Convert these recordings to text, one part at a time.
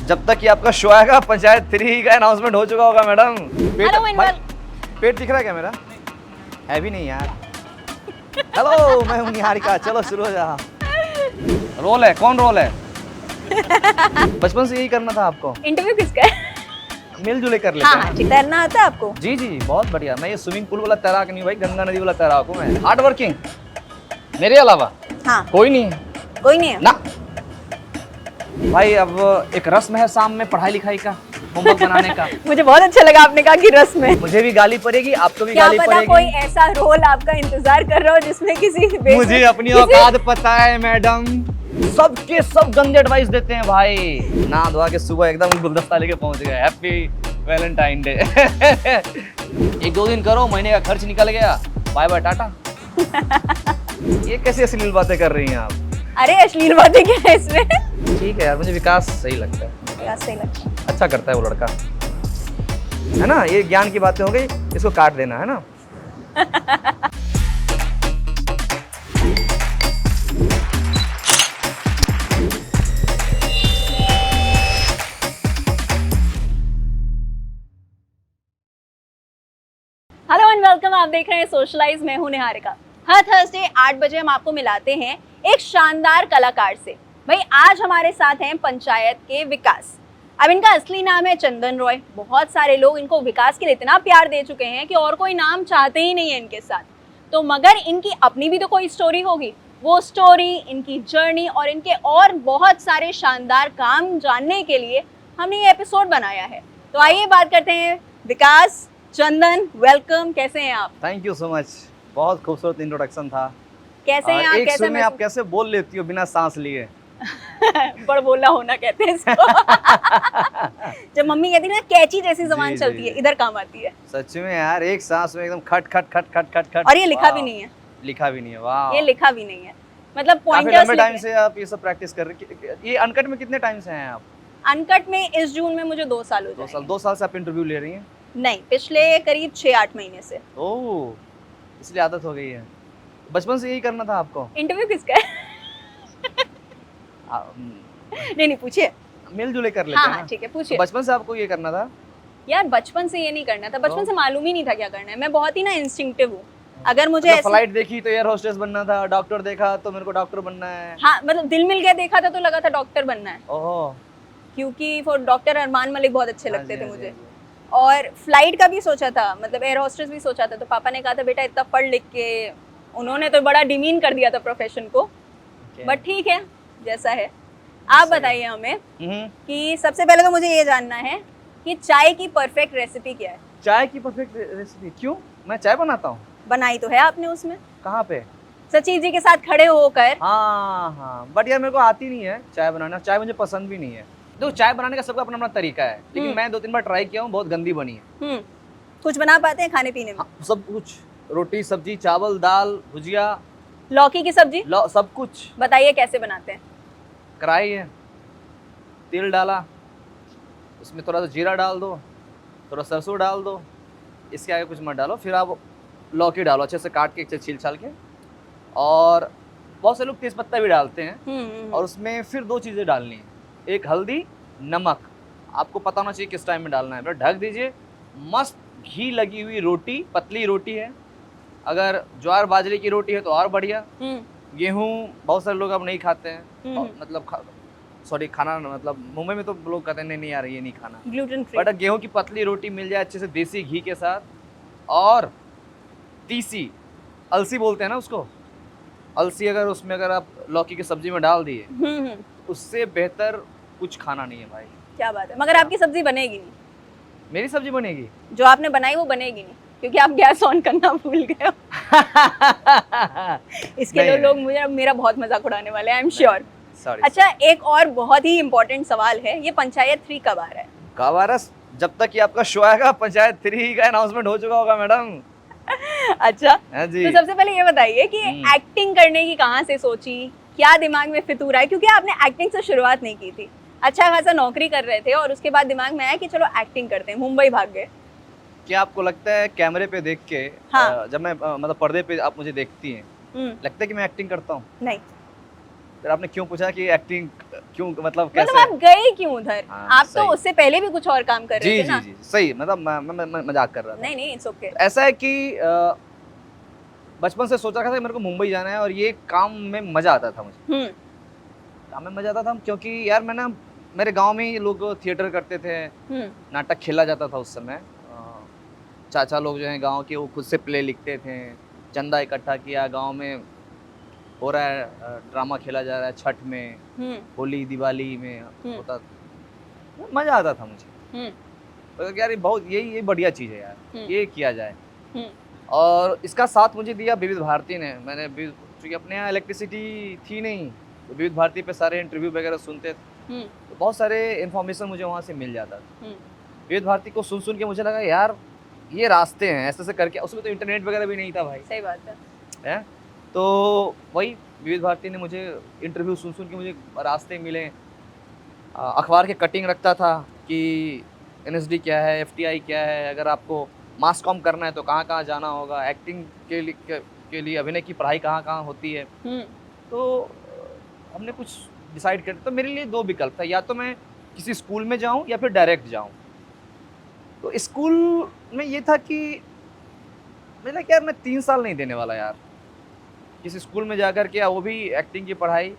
जब तक कि आपका शो आएगा पंचायत 3 का अनाउंसमेंट हो चुका होगा मैडम। पेट दिख रहा है क्या मेरा? है भी नहीं यार। हेलो, मैं हूँ निहारिका। चलो शुरू हो जा। रोल है, कौन रोल है? बचपन से यही करना था आपको? इंटरव्यू किसका है? मिलजुले कर लेते हाँ, हैं। ठीक, तैरना आता है आपको? जी जी, बहुत बढ़िया। मैं ये स्विमिंग पूल वाला तैराक नहीं भाई, गंगा नदी वाला तैराक हूँ मैं। हार्ड वर्किंग मेरे अलावा हाँ, कोई नहीं है कोई नहीं है ना भाई। अब एक रस्म है शाम में पढ़ाई लिखाई का, होमवर्क बनाने का। मुझे बहुत अच्छा लगा आपने कहा कि रस्म है। मुझे भी गाली पड़ेगी, आपको भी क्या गाली पता पड़ेगी। कोई ऐसा रोल आपका इंतजार कर रहा हो जिसमें किसी मुझे अपनी औकात पता है मैडम। सबके सब गंदे एडवाइस देते हैं भाई। नहा धोआ के सुबह एकदम गुलदस्ता लेके पहुंच गए। Happy Valentine day. 1-2 दिन करो, महीने का खर्च निकल गया, बाय बाय टाटा। ये कैसी अश्लील बातें कर रही हैं आप? अरे अश्लील बातें क्या है इसमें? ठीक है यार, मुझे विकास सही लगता है। विकास सही लगता है। अच्छा करता है वो लड़का, है ना। ये ज्ञान की बातें हो गई, इसको काट देना है ना। हेलो एंड वेलकम, आप देख रहे हैं सोशलाइज। मैं हूं निहारिका। हर थर्सडे 8 बजे हम आपको मिलाते हैं एक शानदार कलाकार से। भाई आज हमारे साथ हैं पंचायत के विकास। अब इनका असली नाम है चंदन रॉय। बहुत सारे लोग इनको विकास के लिए इतना प्यार दे चुके हैं कि और कोई नाम चाहते ही नहीं है इनके साथ। तो मगर इनकी अपनी भी तो कोई स्टोरी होगी। वो स्टोरी, इनकी जर्नी और इनके और बहुत सारे शानदार काम जानने के लिए हमने ये एपिसोड बनाया है। तो आइए बात करते हैं विकास। चंदन, वेलकम, कैसे हैं आप? थैंक यू सो मच, बहुत खूबसूरत इंट्रोडक्शन था। कैसे हैं आप? एक कैसे सुर में आप कैसे बोल लेती हो बिना सांस लिए? बड़ बोला होना कहते हैं इसको। जब मम्मी कहती है ना कैची जैसी जबान जी, चलती जी, है, इधर काम आती है। सच में यार, एक सांस में एकदम खट खट खट खट खट खट। और ये लिखा भी वाह। नहीं है। लिखा भी नहीं है, वाह। ये लिखा भी नहीं है, मतलब काफी लंबे पॉइंटर्स टाइम से आप ये सब प्रैक्टिस कर रहे हैं। ये अनकट में कितने टाइम से हैं आप? अनकट में इस जून में मुझे 2 साल हो 2 साल। जाएंगे। 2 साल से आप इंटरव्यू ले रही हैं? नहीं, पिछले करीब 6-8 महीने से। ओह, इसलिए आदत हो गई है। बचपन से यही करना था आपको? इंटरव्यू किसका है? नहीं पूछिए। मिलजुले कर लेते हाँ हैं हाँ ना। ठीक है, तो पूछिए। बचपन से आपको ये करना था? यार बचपन से ये नहीं करना था, बचपन तो? से मालूम ही नहीं था क्या करना है। मैं बहुत ही ना इंस्टिंक्टिव हूँ। अगर मुझे मतलब ऐसे फ्लाइट देखी तो एयर होस्टेस बनना था, डॉक्टर देखा तो मेरे को डॉक्टर बनना है। हाँ, मतलब दिल मिल गया देखा था तो लगा था डॉक्टर बनना है, ओह, क्योंकि वो डॉक्टर अरमान मलिक बहुत अच्छे हाँ लगते जी, थे हाँ जी, मुझे। हाँ जी। और फ्लाइट का भी सोचा था, मतलब एयर होस्टेस भी सोचा था। तो पापा ने कहा था बेटा इतना पढ़ लिख के, उन्होंने तो बड़ा डिमीन कर दिया था प्रोफेशन को। बट ठीक है, जैसा है। आप बताइए हमें कि सबसे पहले तो मुझे ये जानना है कि चाय की परफेक्ट रेसिपी क्या है? चाय की परफेक्ट रेसिपी? क्यों, मैं चाय बनाता हूँ। बनाई तो है आपने उसमें, कहाँ पे? सचिव जी के साथ खड़े होकर। हाँ हाँ, बट यार मेरे को आती नहीं है चाय बनाना। चाय मुझे पसंद भी नहीं है। देखो, चाय बनाने का सबका अपना अपना तरीका है, लेकिन मैं 2-3 बार ट्राई किया हूँ, बहुत गंदी बनी है। कुछ बना पाते हैं खाने पीने में? हाँ, सब कुछ। रोटी, सब्जी, चावल, दाल, भुजिया, लौकी की सब्जी सब कुछ। बताइए कैसे बनाते हैं? कढ़ाई है, तेल डाला, उसमें थोड़ा सा जीरा डाल दो, थोड़ा सरसों डाल दो, इसके आगे कुछ मत डालो। फिर आप लौकी डालो अच्छे से काट के, अच्छे छील छाल के। और बहुत से लोग तेज़पत्ता भी डालते हैं। और उसमें फिर 2 चीज़ें डालनी है, एक हल्दी, नमक। आपको पता होना चाहिए किस टाइम में डालना है। फिर ढक दीजिए। मस्त घी लगी हुई रोटी, पतली रोटी है। अगर ज्वार बाजरे की रोटी है तो और बढ़िया। गेहूँ बहुत सारे लोग अब नहीं खाते हैं, मतलब सॉरी, खाना मतलब मुंबई में तो लोग कहते हैं नहीं यार ये नहीं खाना, ग्लूटेन फ्री। बट गेहूं की पतली रोटी मिल जाए अच्छे से देसी घी के साथ, और तीसी, अलसी बोलते हैं ना उसको, अलसी अगर उसमें अगर आप लौकी की सब्जी में डाल दिए, उससे बेहतर कुछ खाना नहीं है भाई। क्या बात है, मगर आपकी सब्जी बनेगी नहीं। मेरी सब्जी बनेगी? जो आपने बनाई वो बनेगी नहीं, क्योंकि आप गैस ऑन करना भूल गए हो। इसके लिए लोग मुझे मेरा बहुत मजाक उड़ाने वाले हैं, आई एम श्योर। अच्छा, एक और बहुत ही इम्पोर्टेंट सवाल है, ये पंचायत 3 कब आ रहा है? कब आ रहा है? जब तक कि आपका शो आएगा पंचायत 3 का अनाउंसमेंट हो चुका होगा मैडम। अच्छा जी। तो सबसे पहले ये बताइए कि एक्टिंग करने की कहाँ से सोची, क्या दिमाग में फितूर आया? क्योंकि आपने एक्टिंग से शुरुआत नहीं की थी, अच्छा खासा नौकरी कर रहे थे और उसके बाद दिमाग में आया कि चलो एक्टिंग करते हैं, मुंबई भाग गए। क्या आपको लगता है कैमरे पे देख के, जब मैं मतलब पर्दे पे आप मुझे देखती हैं, लगता है कि मैं एक्टिंग करता हूँ? नहीं। फिर आपने क्यों पूछा कि एक्टिंग क्यों, मतलब मतलब कैसे? आप गए क्यों उधर? हाँ, आप तो सही। उससे पहले भी कुछ और काम कर रहे जी, थे जी, ना? जी, सही, मतलब मैं मज़ाक कर रहा था। नहीं, नहीं, इट्स ओके। तो ऐसा है कि बचपन से सोच रखा था कि मेरे को मुंबई जाना है और ये काम में मज़ा आता था मुझे। हुँ, काम में मज़ा आता था क्योंकि यार मैं ना, मेरे गाँव में ही लोग थिएटर करते थे, हुँ, नाटक खेला जाता था उस समय। चाचा लोग जो हैं गाँव के, वो खुद से प्ले लिखते थे, चंदा इकट्ठा किया, गाँव में हो रहा है, ड्रामा खेला जा रहा है छठ में, हुँ, होली, दिवाली में हुँ, होता, मज़ा आता था मुझे। हुँ, यार ये बहुत यही बढ़िया चीज़ है यार, हुँ, ये किया जाए। हुँ, और इसका साथ मुझे दिया विविध भारती ने। मैंने चूँकि अपने यहाँ इलेक्ट्रिसिटी थी नहीं, तो विविध भारती पे सारे इंटरव्यू वगैरह सुनते थे, हुँ, तो बहुत सारे इन्फॉर्मेशन मुझे वहाँ से मिल जाता था। हुँ, विविध भारती को सुन-सुन के मुझे लगा यार, ये रास्ते हैं, ऐसे-ऐसे करके, उसमें तो इंटरनेट वगैरह भी नहीं था भाई, सही बात है। हैं? तो वही विविध भारती ने मुझे इंटरव्यू सुन-सुन के मुझे रास्ते मिले। अखबार के कटिंग रखता था कि एनएसडी क्या है, एफटीआई क्या है, अगर आपको मास कॉम करना है तो कहाँ-कहाँ जाना होगा, एक्टिंग के लिए अभिनय की पढ़ाई कहाँ-कहाँ होती है। हुँ, तो हमने कुछ डिसाइड कर, तो मेरे लिए 2 विकल्प था, या तो मैं किसी स्कूल में जाऊँ या फिर डायरेक्ट जाऊँ। तो स्कूल में ये था कि मुझे लगा कि यार मैं 3 साल नहीं देने वाला यार, किसी स्कूल में जाकर के, वो भी एक्टिंग की पढ़ाई।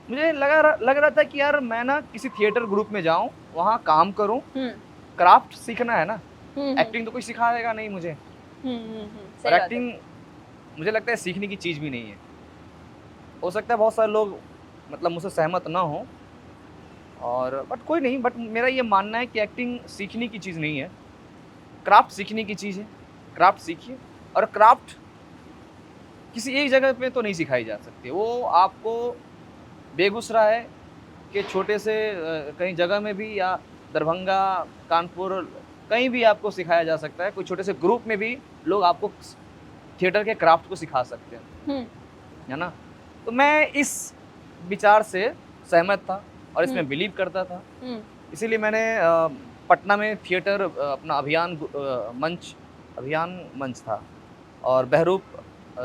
मुझे लग रहा था कि यार मैं ना किसी थिएटर ग्रुप में जाऊँ, वहाँ काम करूँ, हुँ, क्राफ्ट सीखना है ना, हुँ, हुँ, एक्टिंग तो कोई सिखाएगा नहीं मुझे, हुँ, हुँ, हुँ, और सही बात है। एक्टिंग मुझे लगता है सीखने की चीज़ भी नहीं है। हो सकता है बहुत सारे लोग मतलब मुझसे सहमत ना हों, और बट कोई नहीं, बट मेरा ये मानना है कि एक्टिंग सीखने की चीज़ नहीं है, क्राफ्ट सीखने की चीज़ है। क्राफ्ट सीखिए, और क्राफ्ट किसी एक जगह पे तो नहीं सिखाई जा सकती। वो आपको बेगूसराय के छोटे से कहीं जगह में भी, या दरभंगा, कानपुर, कहीं भी आपको सिखाया जा सकता है। कोई छोटे से ग्रुप में भी लोग आपको थिएटर के क्राफ्ट को सिखा सकते हैं, हुँ, है ना? तो मैं इस विचार से सहमत था और इसमें हुँ, बिलीव करता था। हुँ, इसीलिए मैंने पटना में थिएटर अपना अभियान मंच था, और बहरूप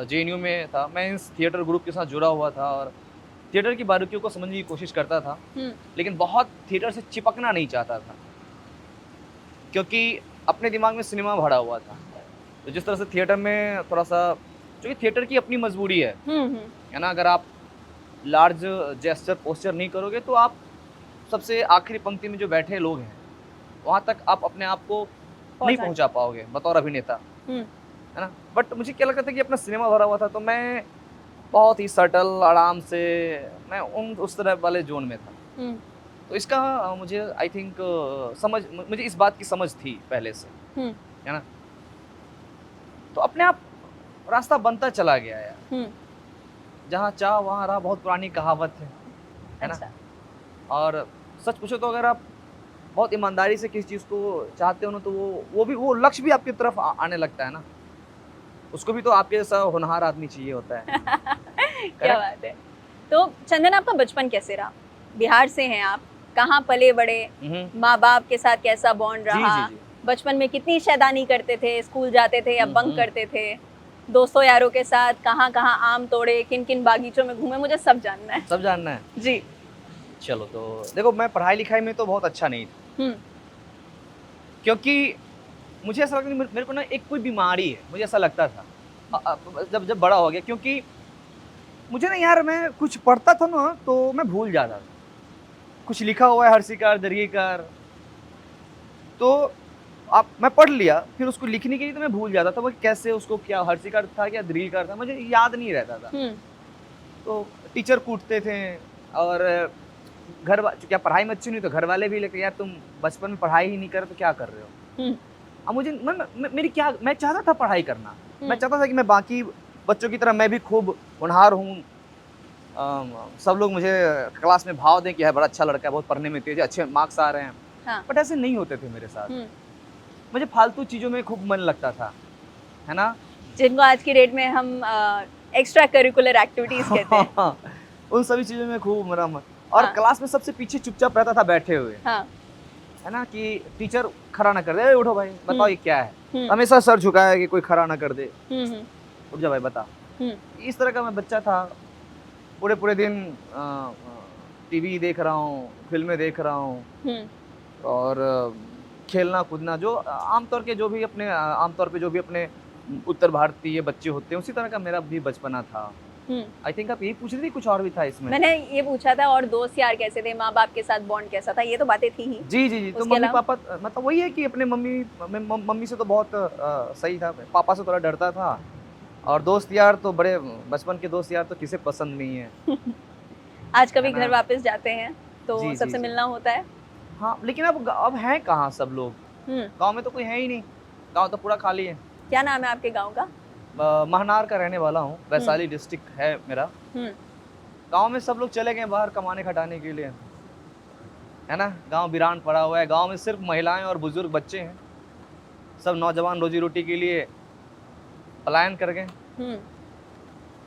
जेएनयू में था। मैं इस थिएटर ग्रुप के साथ जुड़ा हुआ था और थिएटर की बारीकियों को समझने की कोशिश करता था, हुँ, लेकिन बहुत थिएटर से चिपकना नहीं चाहता था, क्योंकि अपने दिमाग में सिनेमा भरा हुआ था। तो जिस तरह से थिएटर में थोड़ा-सा, चूँकि थिएटर की अपनी मजबूरी हुँ, हुँ, है ना? अगर आप लार्ज जेस्चर पोस्चर नहीं करोगे, तो आप सबसे आखिरी पंक्ति में जो बैठे लोग हैं, वहाँ तक आप अपने आप को नहीं पहुँचा पहुँचा पाओगे बतौर अभिनेता, हुँ, है ना? बट मुझे क्या लगता था कि अपना सिनेमा भरा हुआ था, तो मैं बहुत ही सटल, आराम से, मैं उस तरह वाले ज़ोन में था। हुँ, तो इसका मुझे आई थिंक मुझे इस बात की समझ थी पहले से, हुँ, है ना? तो अपने आप रास्ता बनता चला गया यार। हुँ, जहाँ चाह वहाँ राह, बहुत पुरानी कहावत है ना? अच्छा, और सच पूछो तो अगर आप बहुत ईमानदारी से किसी चीज़ को चाहते हो ना, तो वो लक्ष्य भी आपकी तरफ आने लगता है ना। उसको भी तो आपके जैसा होनहार आदमी चाहिए होता है। क्या करेक्ट? बात है। तो चंदन आपका बचपन कैसे रहा? बिहार से हैं आप, कहाँ पले-बड़े? हुँ, हुँ। माँ-बाप के साथ कैसा बॉन्ड जी, जी, रहा? जी। बचपन में कितनी शैतानी करते थे? स्कूल जाते थे या हुँ, बंक हुँ। करते थे? दोस्तों यारों के साथ कहाँ-कहाँ आम तोड़े? किन-किन बागीचों में घूमे? मुझे सब जानना है। सब जानना है? जी। चलो, तो देखो, मैं पढ़ाई-लिखाई में तो बहुत अच्छा नहीं था, हुँ, क्योंकि मुझे ऐसा लगता है मेरे को ना एक कोई बीमारी है, मुझे ऐसा लगता था। जब जब बड़ा हो गया, क्योंकि मुझे ना यार, मैं कुछ पढ़ता था ना तो मैं भूल जाता था। कुछ लिखा हुआ है हर्षिकार, दीर्घिकार, तो आप मैं पढ़ लिया, फिर उसको लिखने के लिए तो मैं भूल जाता था, वो कैसे उसको, क्या हर्षिकार था, क्या दीर्घिकार था, मुझे याद नहीं रहता था। हुँ, तो टीचर कूटते थे, और क्या पढ़ाई में अच्छी नहीं तो घर वाले भी लेके, यार तुम बचपन में पढ़ाई ही नहीं करे तो क्या कर रहे हो? हुँ, अब मुझे मेरी क्या, मैं चाहता था पढ़ाई करना, मैं हुँ, चाहता था कि मैं बाकी बच्चों की तरह मैं भी खूब होनहार हूँ, सब लोग मुझे क्लास में भाव दें कि है बड़ा अच्छा लड़का है, बहुत पढ़ने में तेज है, अच्छे मार्क्स आ रहे हैं। हाँ, बट ऐसे नहीं होते थे मेरे साथ। हुँ। मुझे फालतू चीज़ों में खूब मन लगता था, है ना? जिनको आज की डेट में हम एक्स्ट्रा करिकुलर एक्टिविटीज़ कहते हैं। उन सभी चीज़ों में खूब मेरा मन, और हाँ, क्लास में सबसे पीछे चुपचाप रहता था बैठे हुए, हाँ। है ना? कि टीचर खड़ा ना कर दे, "ए उठो भाई, बताओ हुँ, ये क्या है?" हुँ, हमेशा सर झुकाया है कि कोई खड़ा ना कर दे, हुँ, हुँ, "उठ जा भाई बता।" हुँ, इस तरह का मैं बच्चा था। पूरे पूरे दिन टीवी देख रहा हूँ, फिल्में देख रहा हूँ और खेलना कूदना जो आमतौर के जो भी अपने आमतौर पे जो भी अपने उत्तर भारतीय बच्चे होते हैं उसी तरह का मेरा भी बचपना था। आई थिंक आप यही पूछ रही थी, कुछ और भी था इसमें? मैंने ये पूछा था और दोस्त यार कैसे थे, माँ बाप के साथ बॉन्ड कैसा था, ये तो बातें थी ही। जी, जी, जी। तो उसके मम्मी अलावा? पापा मतलब वही है कि अपने मम्मी से तो बहुत सही था, पापा से थोड़ा डरता था और दोस्त यार तो बड़े बचपन के दोस्त यार तो किसे पसंद नहीं है, आज है कभी ना? घर वापस जाते हैं तो जी, जी, सबसे जी। मिलना होता है? हाँ, लेकिन अब हैं कहाँ सब लोग? हम्म। गाँव में तो कोई है ही नहीं, गाँव तो पूरा खाली है। क्या नाम है आपके गाँव का? महनार का रहने वाला हूँ, वैशाली डिस्ट्रिक्ट है मेरा। हम्म। गाँव में सब लोग चले गए बाहर कमाने खटाने के लिए, है ना? गाँव वीरान पड़ा हुआ है, गाँव में सिर्फ महिलाएँ और बुजुर्ग बच्चे हैं। सब नौजवान रोजी-रोटी के लिए पलायन कर गए। हम्म।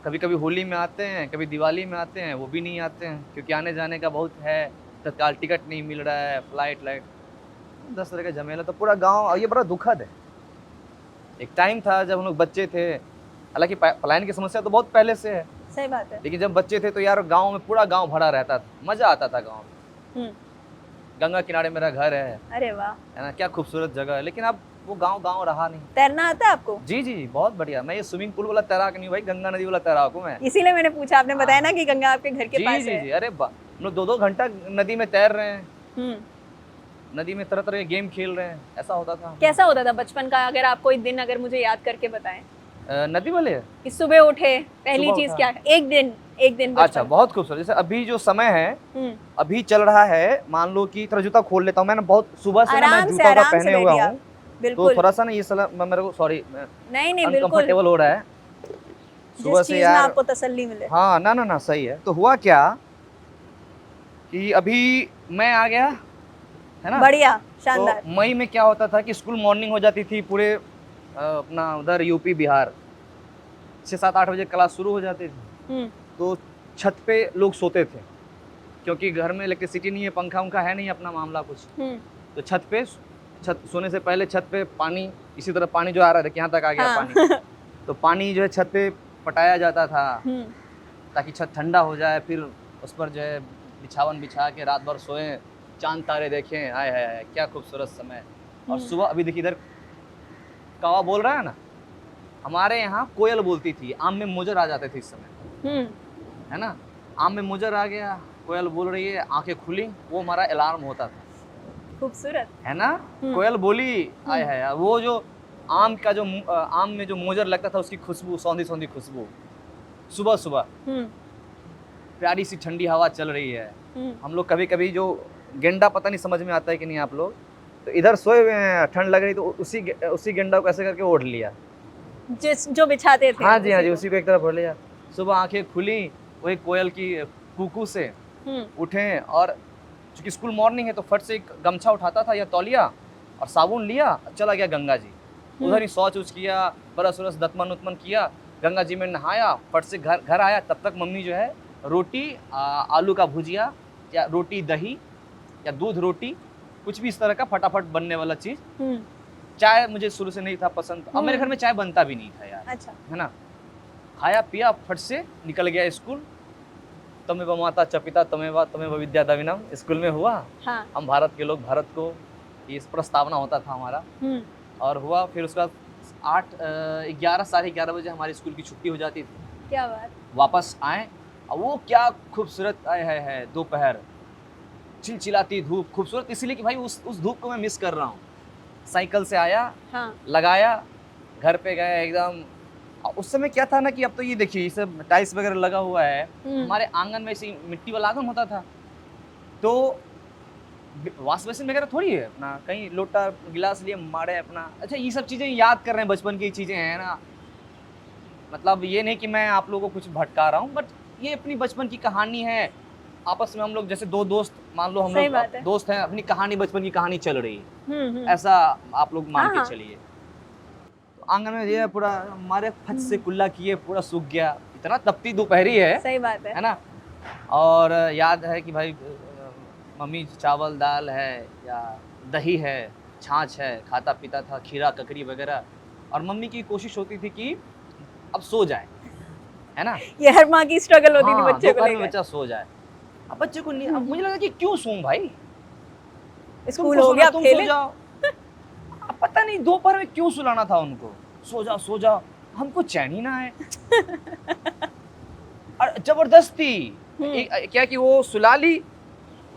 कभी-कभी होली में आते हैं, कभी दिवाली में आते हैं, वो भी नहीं आते हैं क्योंकि आने-जाने का बहुत है, तत्काल टिकट नहीं मिल रहा है, फ्लाइट-व्लाइट 10 तरह का झमेला तो पूरा गाँव और ये बड़ा दुखद है। एक टाइम था जब हम लोग बच्चे थे, हालाँकि पलायन की समस्या तो बहुत पहले से है, सही बात है। लेकिन जब बच्चे थे तो यार गाँव में पूरा गाँव भरा रहता था, मज़ा आता था गाँव में। हम्म। गंगा किनारे मेरा घर है अरे वाह। ना? क्या खूबसूरत जगह है, लेकिन अब वो गाँव रहा नहीं। तैरना आता है आपको? जी, जी, बहुत बढ़िया। मैं ये स्विमिंग पूल वाला तैराक नहीं हूँ भाई, गंगा नदी वाला तैराक हूँ मैं। इसीलिए मैंने पूछा, आपने बताया ना हाँ। कि गंगा आपके घर के जी, पास जी, है। जी। अरे हम लोग 2-2 घंटा नदी में तैर रहे हैं, हम्म। नदी में तरह-तरह के गेम खेल रहे हैं, ऐसा होता था। कैसा होता था बचपन का, अगर आप कोई दिन अगर मुझे याद करके बताएं? नदी वाले? कि सुबह उठे पहली सुबह चीज उठा। क्या? एक दिन अच्छा, बचपन। बहुत खूबसूरत। जैसे अभी जो समय है, हम्म। अभी चल रहा है, मान लो कि थोड़ा जूता खोल लेता हूँ। मैंने बहुत सुबह से ना मैं आराम से जूता-वूता आराम से पहने हुआ बैठिए आप। हूँ, तो बिल्कुल। थोड़ा-सा ना ये साला मेरे को सॉरी नहीं बिल्कुल, अनकंफर्टेबल हो रहा है। जिस सुबह से चीज में यार आपको तसल्ली मिले। हाँ, ना, सही है। तो हुआ क्या कि अभी मैं आ गया, है ना? बढ़िया, तो शानदार। मई में क्या होता था कि स्कूल मॉर्निंग हो जाती थी पूरे अपना उधर यूपी, बिहार 6-7-8 बजे क्लास शुरू हो जाती थी। हम्म। तो छत पे लोग सोते थे क्योंकि घर में इलेक्ट्रिसिटी नहीं है, पंखा-वंखा है नहीं अपना मामला कुछ। हम्म। तो छत सोने से पहले छत पे पानी, इसी तरह पानी जो आ रहा था कि यहाँ तक आ गया हाँ। पानी। तो पानी जो है छत पे पटाया जाता था हम्म। ताकि छत ठंडा हो जाए, फिर उस पर जो है बिछावन बिछा के रात भर सोएं, चाँद तारे देखें। आय हाय हाय! क्या खूबसूरत समय। और सुबह अभी देखिए इधर कौवा बोल रहा है ना, हमारे यहाँ कोयल बोलती थी, आम में मोजर आ जाते थे इस समय, हम्म। है ना? आम में मोजर आ गया, कोयल बोल रही है, आँखें खुली, वो हमारा अलार्म होता था, खूबसूरत। है ना? कोयल बोली, आय हाय हाय! वो जो आम का जो आम में जो मोजर लगता था उसकी खुशबू, सौंधी-सौंधी खुशबू, सुबह-सुबह हम्म। प्यारी सी ठंडी हवा चल रही है। हम्म। हम लोग कभी-कभी जो गेंडा पता नहीं समझ में आता है कि नहीं आप लोग, तो इधर सोए हुए हैं, ठंड लग रही तो उसी गेंडा को ऐसे करके ओढ़ लिया। जो बिछाते थे हाँ जी, हाँ उसी जी, को। उसी को एक तरफ ओढ़ लिया। सुबह आँखें खुली, वही कोयल की कूकू से हम्म। उठे और चूँकि स्कूल मॉर्निंग है तो फट से एक गमछा उठाता था या तौलिया और साबुन लिया, चला गया गंगा जी। उधर ही शौच-वौच किया, ब्रश-व्रश, दतमन-वतमन किया, गंगा जी में नहाया, फट से घर आया, तब तक मम्मी जो है रोटी आलू का भुजिया या रोटी दही या दूध रोटी, कुछ भी इस तरह का फटाफट बनने वाला चीज़। हम्म। चाय मुझे शुरू से नहीं था पसंद, अब मेरे घर में चाय बनता भी नहीं था यार, अच्छा। है ना? खाया पिया फट से निकल गया स्कूल। तमेव माता च पिता तमेव विद्या दाविनम स्कूल में हुआ। हाँ। हम भारत के लोग, भारत को ये प्रस्तावना होता था हमारा और हुआ। फिर उसके बाद 11 साढ़े 11 बजे हमारे स्कूल की छुट्टी हो जाती थी। क्या बात। वापस आए और वो क्या खूबसूरत आए है दोपहर, चिलचिलाती धूप, खूबसूरत इसलिए कि भाई उस धूप को मैं मिस कर रहा हूँ। साइकिल से आया, हाँ। लगाया, घर पे गए एकदम। उस समय क्या था ना कि अब तो ये देखिए ये सब टाइल्स वगैरह लगा हुआ है, हमारे आंगन में ऐसे मिट्टी वाला आंगन होता था, तो वॉश बेसिन वगैरह थोड़ी है अपना, कहीं लोटा गिलास लिए मारे अपना। अच्छा ये सब चीज़ें याद कर रहे हैं, बचपन की चीज़ें हैं ना, मतलब ये नहीं कि मैं आप लोगों को कुछ भटका रहा हूँ, बट ये अपनी बचपन की कहानी है। आपस में हम लोग जैसे 2 दोस्त, मान लो हम सही लोग बात है। दोस्त हैं, अपनी कहानी, बचपन की कहानी चल रही है, हाँ, ऐसा आप लोग मान के हाँ। चलिए। तो आंगन में ये पूरा हमारे फट से कुल्ला किए, पूरा सूख गया, इतना तपती दोपहरी है सही बात है। ना? और याद है कि भाई मम्मी चावल दाल है या दही है, छाछ है, खाता पीता था, खीरा ककड़ी वगैरह, और मम्मी की कोशिश होती थी कि अब सो जाए, है ना। ये हर माँ की स्ट्रगल होती थी हाँ, बच्चे को दोपहर में लेकर। बच्चा सो जाए, अब बच्चे को नींद, अब मुझे लगा कि क्यों सोऊं भाई, स्कूल तुमको हो सोना गया, अब तुम सो खेले। जाओ। अब पता नहीं दोपहर में क्यों सुलाना था उनको, सो जाओ, हमको चैन ही ना आए। और जबरदस्ती क्या कि वो सुला ली,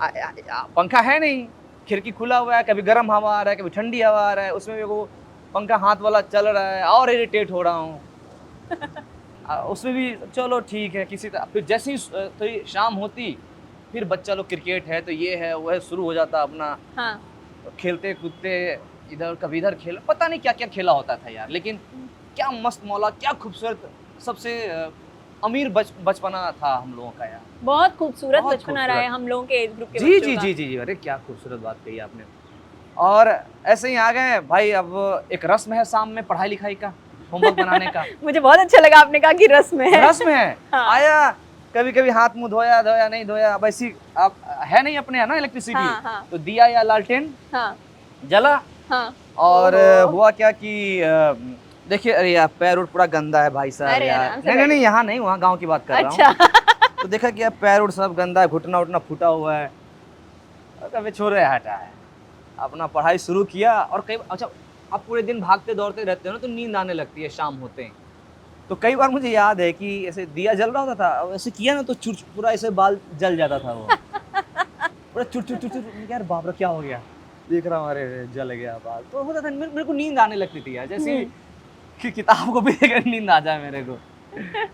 पंखा है नहीं, खिड़की खुला हुआ है, कभी गर्म हवा आ रहा है, कभी ठंडी हवा आ रहा है, उसमें भी वो पंखा हाथ वाला चल रहा है, और इरिटेट हो रहा हूँ। उसमें भी चलो ठीक है, किसी तरह फिर जैसे ही थोड़ी शाम होती, फिर बच्चा लोग क्रिकेट है तो ये है वो है, शुरू हो जाता अपना हाँ। खेलते कूदते, इधर कभी इधर खेल, पता नहीं क्या क्या खेला होता था यार, लेकिन क्या मस्त मौला, क्या खूबसूरत, सबसे अमीर बचपना था हम लोगों का यार। बहुत खूबसूरत बहुत बचपना रहा है खूबसूरत। हम लोगों के एज ग्रुप के जी बच्चों जी का। जी जी जी, अरे क्या खूबसूरत बात कही आपने। और ऐसे ही आ गए भाई, अब एक रस्म है शाम में पढ़ाई लिखाई का, होमवर्क बनाने का। मुझे बहुत अच्छा लगा आपने कहा कि रस्म है। रस्म है। हाँ। आया, कभी कभी हाथ मुंह धोया नहीं धोया, अब ऐसी अब है नहीं अपने, है ना इलेक्ट्रिसिटी, हाँ, हाँ। तो दिया या लालटेन हाँ, जला, हाँ। और ओहो। हुआ क्या कि देखिए, अरे यार पैर उठ पूरा गंदा है भाई साहब अरे यार, आराम से नहीं नहीं बैठो। नहीं, यहाँ नहीं, वहाँ गांव की बात कर रहा हूँ। अच्छा। तो देखा कि यार पैर उठ सब गंदा है, घुटना उठना फूटा हुआ है, और कभी छोड़े हटा है, अपना पढ़ाई शुरू किया। और कई, अच्छा आप पूरे दिन भागते दौड़ते रहते हो ना, तो नींद आने लगती है शाम होते हैं। तो कई बार मुझे याद है कि ऐसे दिया जल रहा होता था, और ऐसे किया ना तो पूरा ऐसे बाल जल जाता था वो, पूरा चुट, यार बाप रे क्या हो गया, देख रहा हूँ अरे जल गया बाल, तो होता था मेरे को नींद आने लगती थी यार, जैसे कि किताब को भी देखकर नींद आ जाए मेरे को,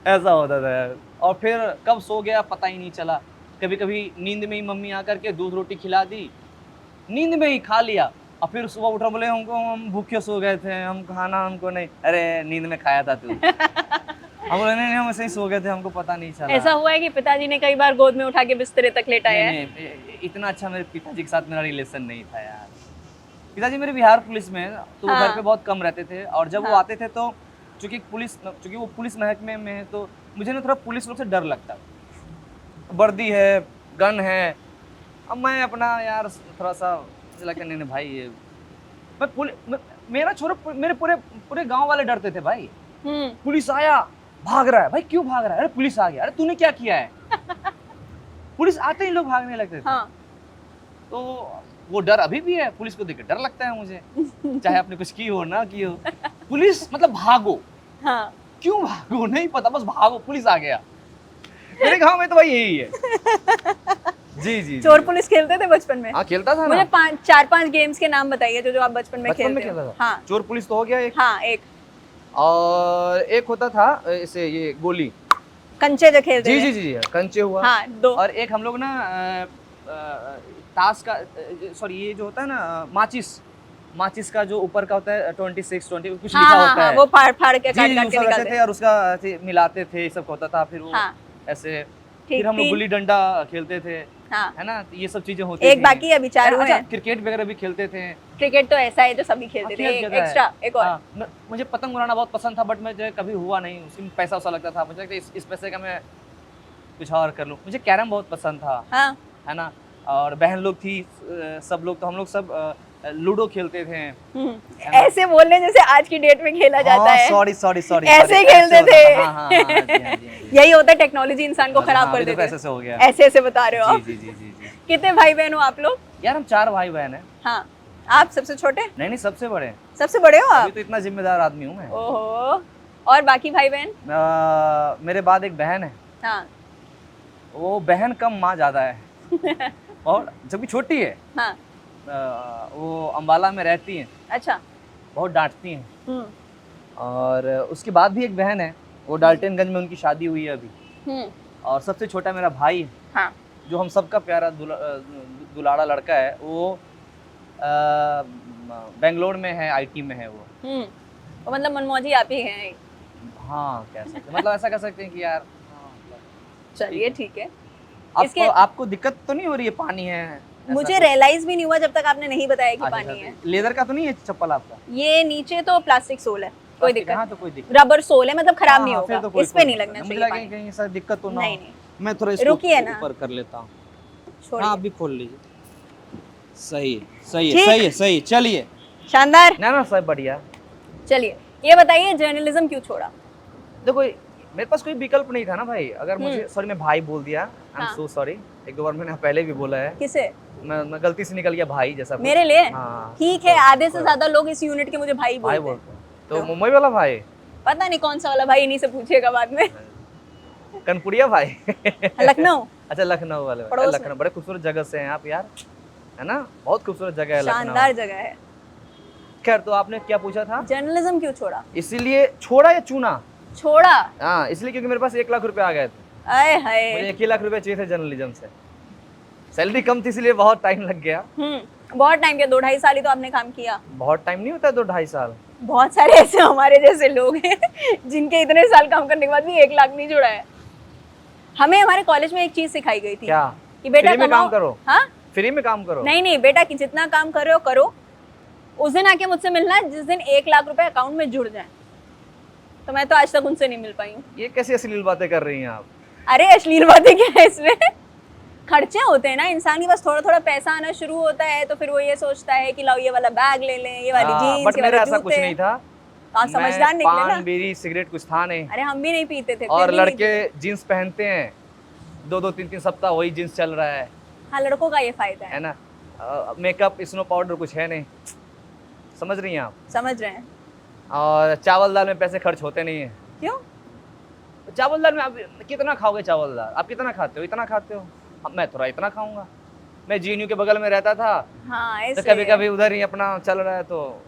ऐसा होता था यार। और फिर कब सो गया पता ही नहीं चला, कभी कभी नींद में ही मम्मी आकर के दूध रोटी खिला दी, नींद में ही खा लिया, और फिर सुबह उठा बोले हमको हम भूखे सो गए थे, हम खाना हमको नहीं, अरे नींद में खाया था तू। हम बोले नहीं हम ऐसे ही सो गए थे, हमको पता नहीं चला। ऐसा हुआ है कि पिताजी ने कई बार गोद में उठा के बिस्तरे तक लेटाया है? नहीं, इतना अच्छा मेरे पिताजी के साथ मेरा रिलेशन नहीं था यार। पिताजी मेरे बिहार पुलिस में हैं, तो वो घर हाँ। पे बहुत कम रहते थे, और जब वो हाँ। आते थे तो चूंकि वो पुलिस महकमे में है, तो मुझे ना थोड़ा पुलिस लोग से डर लगता, वर्दी है, गन है, अब मैं अपना यार थोड़ा सा मुझे लगता नहीं भाई, ये मेरा छोरा, मेरे पूरे पूरे गांव वाले डरते थे भाई, पुलिस आया भाग रहा है, भाई क्यों भाग रहा है, अरे पुलिस आ गया, अरे तूने क्या किया है। पुलिस आते ही लोग भागने लगते थे। हाँ। तो वो डर अभी भी है, पुलिस को देख के डर लगता है मुझे, चाहे आपने कुछ की हो ना की हो, पुलिस मतलब भागो, हाँ। क्यों भागो नहीं पता, बस भागो, पुलिस आ गया। मेरे गांव में तो भाई यही है। जी जी चोर पुलिस खेलते थे बचपन में? हाँ खेलता था ना। मुझे 4-5 गेम्स के नाम बताइए जो जो आप बचपन में खेलते खेलता हो। था। हाँ। चोर पुलिस तो हो गया एक, हाँ, एक और एक होता था ऐसे ये गोली, कंचे जो खेलते जी थे। जी जी जी, कंचे हुआ। हाँ, 2। और एक हम लोग ना ताश का, सॉरी ये जो होता है ना माचिस का जो ऊपर का होता है 26 20 कुछ हाँ, लिखा हाँ, होता हाँ, है, वो फाड़ फाड़ के जी काट जी काट के उसका निकालते रखते थे, हैं। और उसका ऐसे मिलाते थे, ये सब होता था, फिर वो हाँ। ऐसे, ठीक, फिर हम लोग 3। गुल्ली डंडा खेलते थे, हाँ। है ना, तो ये सब चीजें होती एक थी। बाकी अभी 4 हुए अच्छा हैं। क्रिकेट वगैरह भी खेलते थे। क्रिकेट तो ऐसा है जो सभी खेलते थे। खेल एक जाता है। एक्स्ट्रा, एक और। हाँ, मुझे पतंग उड़ाना बहुत पसंद था, बट मुझे कभी हुआ नहीं, उसमें पैसा वैसा लगता था, मुझे लगता इस पैसे का मैं कुछ और कर लूँ। मुझे कैरम बहुत पसंद था, हाँ। है ना, और बहन लोग थी, सब लोग, तो हम लोग सब लूडो खेलते थे। ऐसे बोलने जैसे आज की डेट में खेला जाता है। सॉरी ऐसे खेलते थे। हाँ हाँ हाँ, जी, हाँ, जी, हाँ, जी। यही होता है, टेक्नोलॉजी इंसान को हाँ, खराब हाँ, कर अभी देखो देती है। ऐसे हो गया। ऐसे ऐसे बता रहे हो आप। जी जी जी जी जी। कितने भाई बहन हो आप लोग? यार हम 4 भाई बहन हैं। हाँ। आप सबसे छोटे? नहीं सबसे बड़े, सबसे बड़े हो अभी आप? तो इतना जिम्मेदार आदमी हूँ मैं। ओहो। और बाकी भाई बहन? मेरे बाद एक बहन है, हाँ। वो बहन कम माँ ज्यादा है। और जबकि छोटी है, हाँ। वो अंबाला में रहती हैं, अच्छा। बहुत डांटती हैं। और उसके बाद भी एक बहन है, वो डाल्टनगंज में उनकी शादी हुई है अभी। और सबसे छोटा मेरा भाई है, हाँ। जो हम सबका प्यारा दुलाड़ा लड़का है, वो बेंगलोर में है, आईटी में है वो। तो मतलब मनमौजी आप ही हैं। हाँ कह सकते, मतलब ऐसा कह सकते हैं कि यार, हाँ, मतलब चलिए ठीक है। आपको दिक्कत तो नहीं हो रही है, पानी है ऐसा मुझे कुछ? रियलाइज भी नहीं हुआ जब तक आपने नहीं बताया कि अच्छा, पानी है। लेदर का तो नहीं है चप्पल आपका? ये नीचे तो प्लास्टिक सोल है, कोई दिक्कत हाँ, नहीं। तो कोई दिक्कत रबर सोल है, मतलब खराब नहीं हाँ, फिर होगा। तो इस पे नहीं लगना मुझे चाहिए लगा पानी। कहीं ऐसा दिक्कत तो ना नहीं हो। नहीं, मैं थोड़ा इसको रुकिए ना। ऊपर कर लेता हूँ। छोड़िए। हाँ, आप भी खोल लीजिए। सही है, सही है, ठीक। सही है, सही, चलिए। शानदार। ना सब बढ़िया। चलिए ये बताइए, जर्नलिज्म क्यों छोड़ा? देखो मेरे पास कोई विकल्प नहीं था ना भाई। अगर मुझे सॉरी मैं भाई बोल दिया, आई एम हाँ। सो सॉरी, एक दो बार मैंने पहले भी बोला है, किसे? मैं गलती से निकल गया भाई जैसा कुछ। मेरे लिए? हाँ ठीक है, तो आधे से कोई ज्यादा लोग इस यूनिट के मुझे भाई भाई बोलते हैं। बोलते हैं। तो मुंबई वाला भाई, पता नहीं कौन सा वाला भाई, इन्हीं से पूछिएगा बाद में। कनपुरिया भाई लखनऊ, अच्छा लखनऊ वाले भाई। पड़ोस में। लखनऊ बड़े खूबसूरत जगह से हैं आप यार, है ना, बहुत खूबसूरत जगह है शानदार लखनऊ। जगह है। खैर तो आपने क्या पूछा था? जर्नलिज्म क्यों छोड़ा? इसीलिए छोड़ा या चुना? छोड़ा? हाँ इसलिए क्योंकि मेरे पास 1 लाख रुपए आ गए थे। आए हाय। मुझे 1 ही लाख रुपए चाहिए थे जर्नलिज्म से। सैलरी कम थी इसलिए बहुत टाइम लग गया। बहुत टाइम के 2-2.5 साल ही तो आपने काम किया। बहुत टाइम नहीं होता 2-2.5 साल। बहुत सारे ऐसे हमारे जैसे लोग हैं जिनके इतने साल काम करने के बाद भी 1 लाख नहीं जुड़ा है। हमें हमारे कॉलेज में एक चीज सिखाई गई थी। क्या? कि बेटा फ्री में काम करो। हाँ, फ्री में काम करो। नहीं नहीं बेटा, कि जितना काम कर रहे हो करो, उस दिन आके मुझसे मिलना जिस दिन 1 लाख रुपए अकाउंट में जुड़ जाए। तो मैं तो आज तक उनसे नहीं मिल पाई हूँ। ये कैसी अश्लील बातें कर रही हैं आप? अरे अश्लील बातें क्या है इसमें? खर्चे होते हैं ना, इंसान के पास थोड़ा थोड़ा पैसा आना शुरू होता है तो फिर वो ये सोचता है कि लाओ ये वाला बैग ले लें, ये वाली जीन्स, बट ये मेरा वाले ऐसा कुछ जूते। नहीं था। आप समझदार निकले ना। पान बीड़ी सिगरेट कुछ था नहीं। अरे हम भी नहीं पीते थे, और फिर भी नहीं लड़के जीन्स पहनते हैं, 2-2 3-3 सप्ताह वही जीन्स चल रहा है। पीते। हाँ, लड़कों का ये फायदा है। ना, मेकअप स्नो पाउडर कुछ है नहीं, समझ रही हैं आप? समझ रहे हैं। और चावल दाल में पैसे खर्च होते नहीं है। क्यों? चावल दाल में आप कितना खाओगे? चावल दाल आप कितना खाते हो? इतना खाते हो? अब मैं थोड़ा इतना खाऊंगा। मैं जीएनयू के बगल में रहता था, हाँ, तो ऐसे कभी कभी उधर ही अपना चल रहा है। तो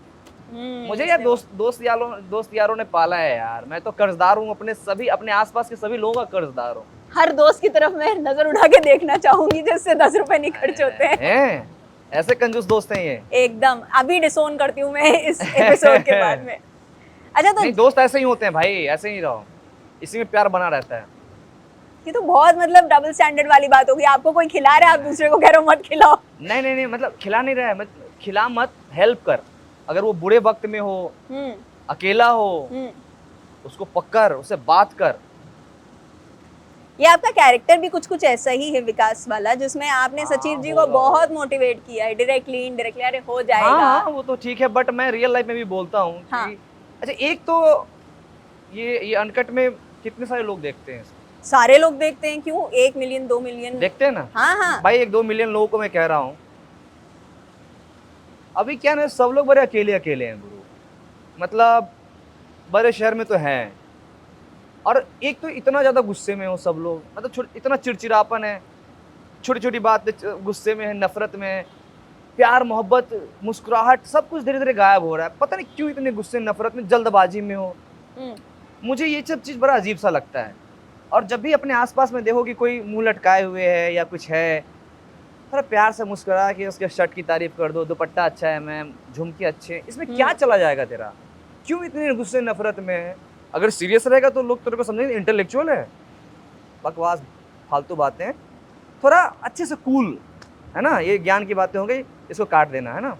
मुझे यार दोस्त यारों ने पाला है यार। मैं तो कर्जदार हूँ, अपने आसपास के सभी लोगों का कर्जदार हूँ। हर दोस्त की तरफ मैं नजर उठा के देखना चाहूंगी जिससे 10 रुपए नहीं खर्च होते हैं। ऐसे कंजूस दोस्त हैं ये। एकदम। अभी डिसोन करती हूँ मैं इस एपिसोड के बाद में। अच्छा, तो नहीं, दोस्त ऐसे ही होते हैं भाई, ऐसे ही रहो, इसी में प्यार बना रहता है। ये तो बहुत मतलब डबल स्टैंडर्ड वाली बात होगी। आपको कोई खिला रहा है, आप दूसरे को कह रहे हो मत खिलाओ। नहीं मतलब खिला नहीं रहा है, खिला मत, हेल्प कर। अगर वो बुरे वक्त में हो, अकेला हो, उसको पकड़, उससे बात कर। ये आपका कैरेक्टर भी कुछ कुछ ऐसा ही है विकास वाला, जिसमें आपने सचिव जी को बहुत मोटिवेट किया है, डायरेक्टली इनडायरेक्टली, अरे हो जाएगा। हाँ, वो तो ठीक है, बट मैं रियल लाइफ में भी बोलता हूँ कि हाँ। अच्छा, एक तो ये अनकट में कितने सारे लोग देखते हैं? सारे लोग देखते हैं। क्यों? 1 मिलियन 2 मिलियन देखते हैं ना। हाँ हाँ भाई 1-2 मिलियन लोगों को मैं कह रहा हूँ, अभी क्या ना, सब लोग बड़े अकेले हैं गुरु। मतलब बड़े शहर में तो हैं, और एक तो इतना ज्यादा गुस्से में हो सब लोग, मतलब इतना चिड़चिड़ापन है, छोटी छोटी बात पे गुस्से में है, नफरत में है। प्यार मोहब्बत मुस्कुराहट सब कुछ धीरे धीरे गायब हो रहा है। पता नहीं क्यों इतने गुस्से नफरत में, जल्दबाजी में हो। मुझे ये सब चीज़ बड़ा अजीब सा लगता है। और जब भी अपने आसपास में देखो कि कोई मुंह लटकाए हुए है या कुछ है, थोड़ा प्यार से मुस्कुरा के उसके शर्ट की तारीफ कर दो, दुपट्टा अच्छा है मैम, झुमके अच्छे हैं, इसमें क्या चला जाएगा तेरा? क्यों इतने गुस्से नफरत में है? अगर सीरियस रहेगा तो लोग तेरे को समझेंगे इंटेलेक्चुअल है। बकवास फालतू बातें, थोड़ा अच्छे से कूल, है ना। ये ज्ञान की बातें हो गई, इसको काट देना, है ना।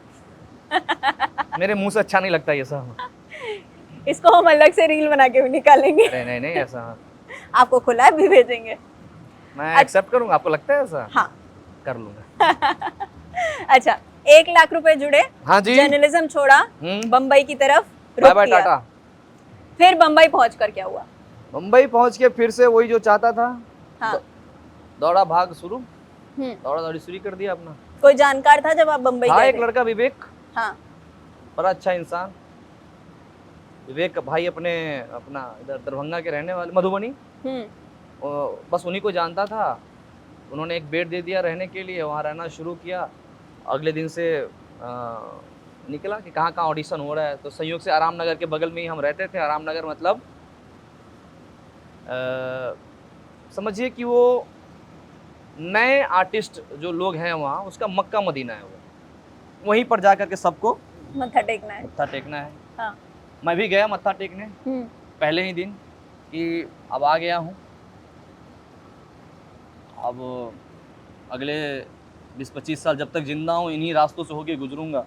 मेरे मुंह से अच्छा नहीं लगता ये सब। इसको हम अलग से रील बना के भी निकालेंगे। अरे नहीं ऐसा आपको खुला है, भी भेजेंगे। मैं एक्सेप्ट करूंगा। आपको लगता है ऐसा? हाँ, कर लूंगा। अच्छा, 1 लाख रुपए जुड़े, हाँ जी, जर्नलिज्म छोड़ा, बम्बई की तरफ रुख बाय किया। टाटा। फिर बम्बई पहुंचकर क्या हुआ? मुंबई पहुंच के फिर से वही जो चाहता था, हाँ। दौड़ा भाग शुरू, दौड़ा दौड़ी शुरू कर दिया अपना। कोई जानकार था जब आप बम्बई हाँ, गए एक थे? लड़का विवेक, हाँ, बड़ा अच्छा इंसान। विवेक भाई अपना इधर दरभंगा के रहने वाले, मधुबनी। बस उन्हीं को जानता था। उन्होंने एक बेड दे दिया रहने के लिए, वहाँ रहना शुरू किया। अगले दिन से निकला कि कहाँ कहाँ ऑडिशन हो रहा है। तो संयोग से आराम नगर के बगल में ही हम रहते थे। आराम नगर मतलब समझिए कि वो नए आर्टिस्ट जो लोग हैं वहाँ, उसका मक्का मदीना है वो। वहीं पर जा कर के सबको मत्था टेकना है। मत्था टेकना है। हाँ। मैं भी गया मत्था टेकने पहले ही दिन कि अब आ गया हूँ, अब अगले 20-25 साल जब तक जिंदा हूँ इन्हीं रास्तों से होके गुजरूंगा।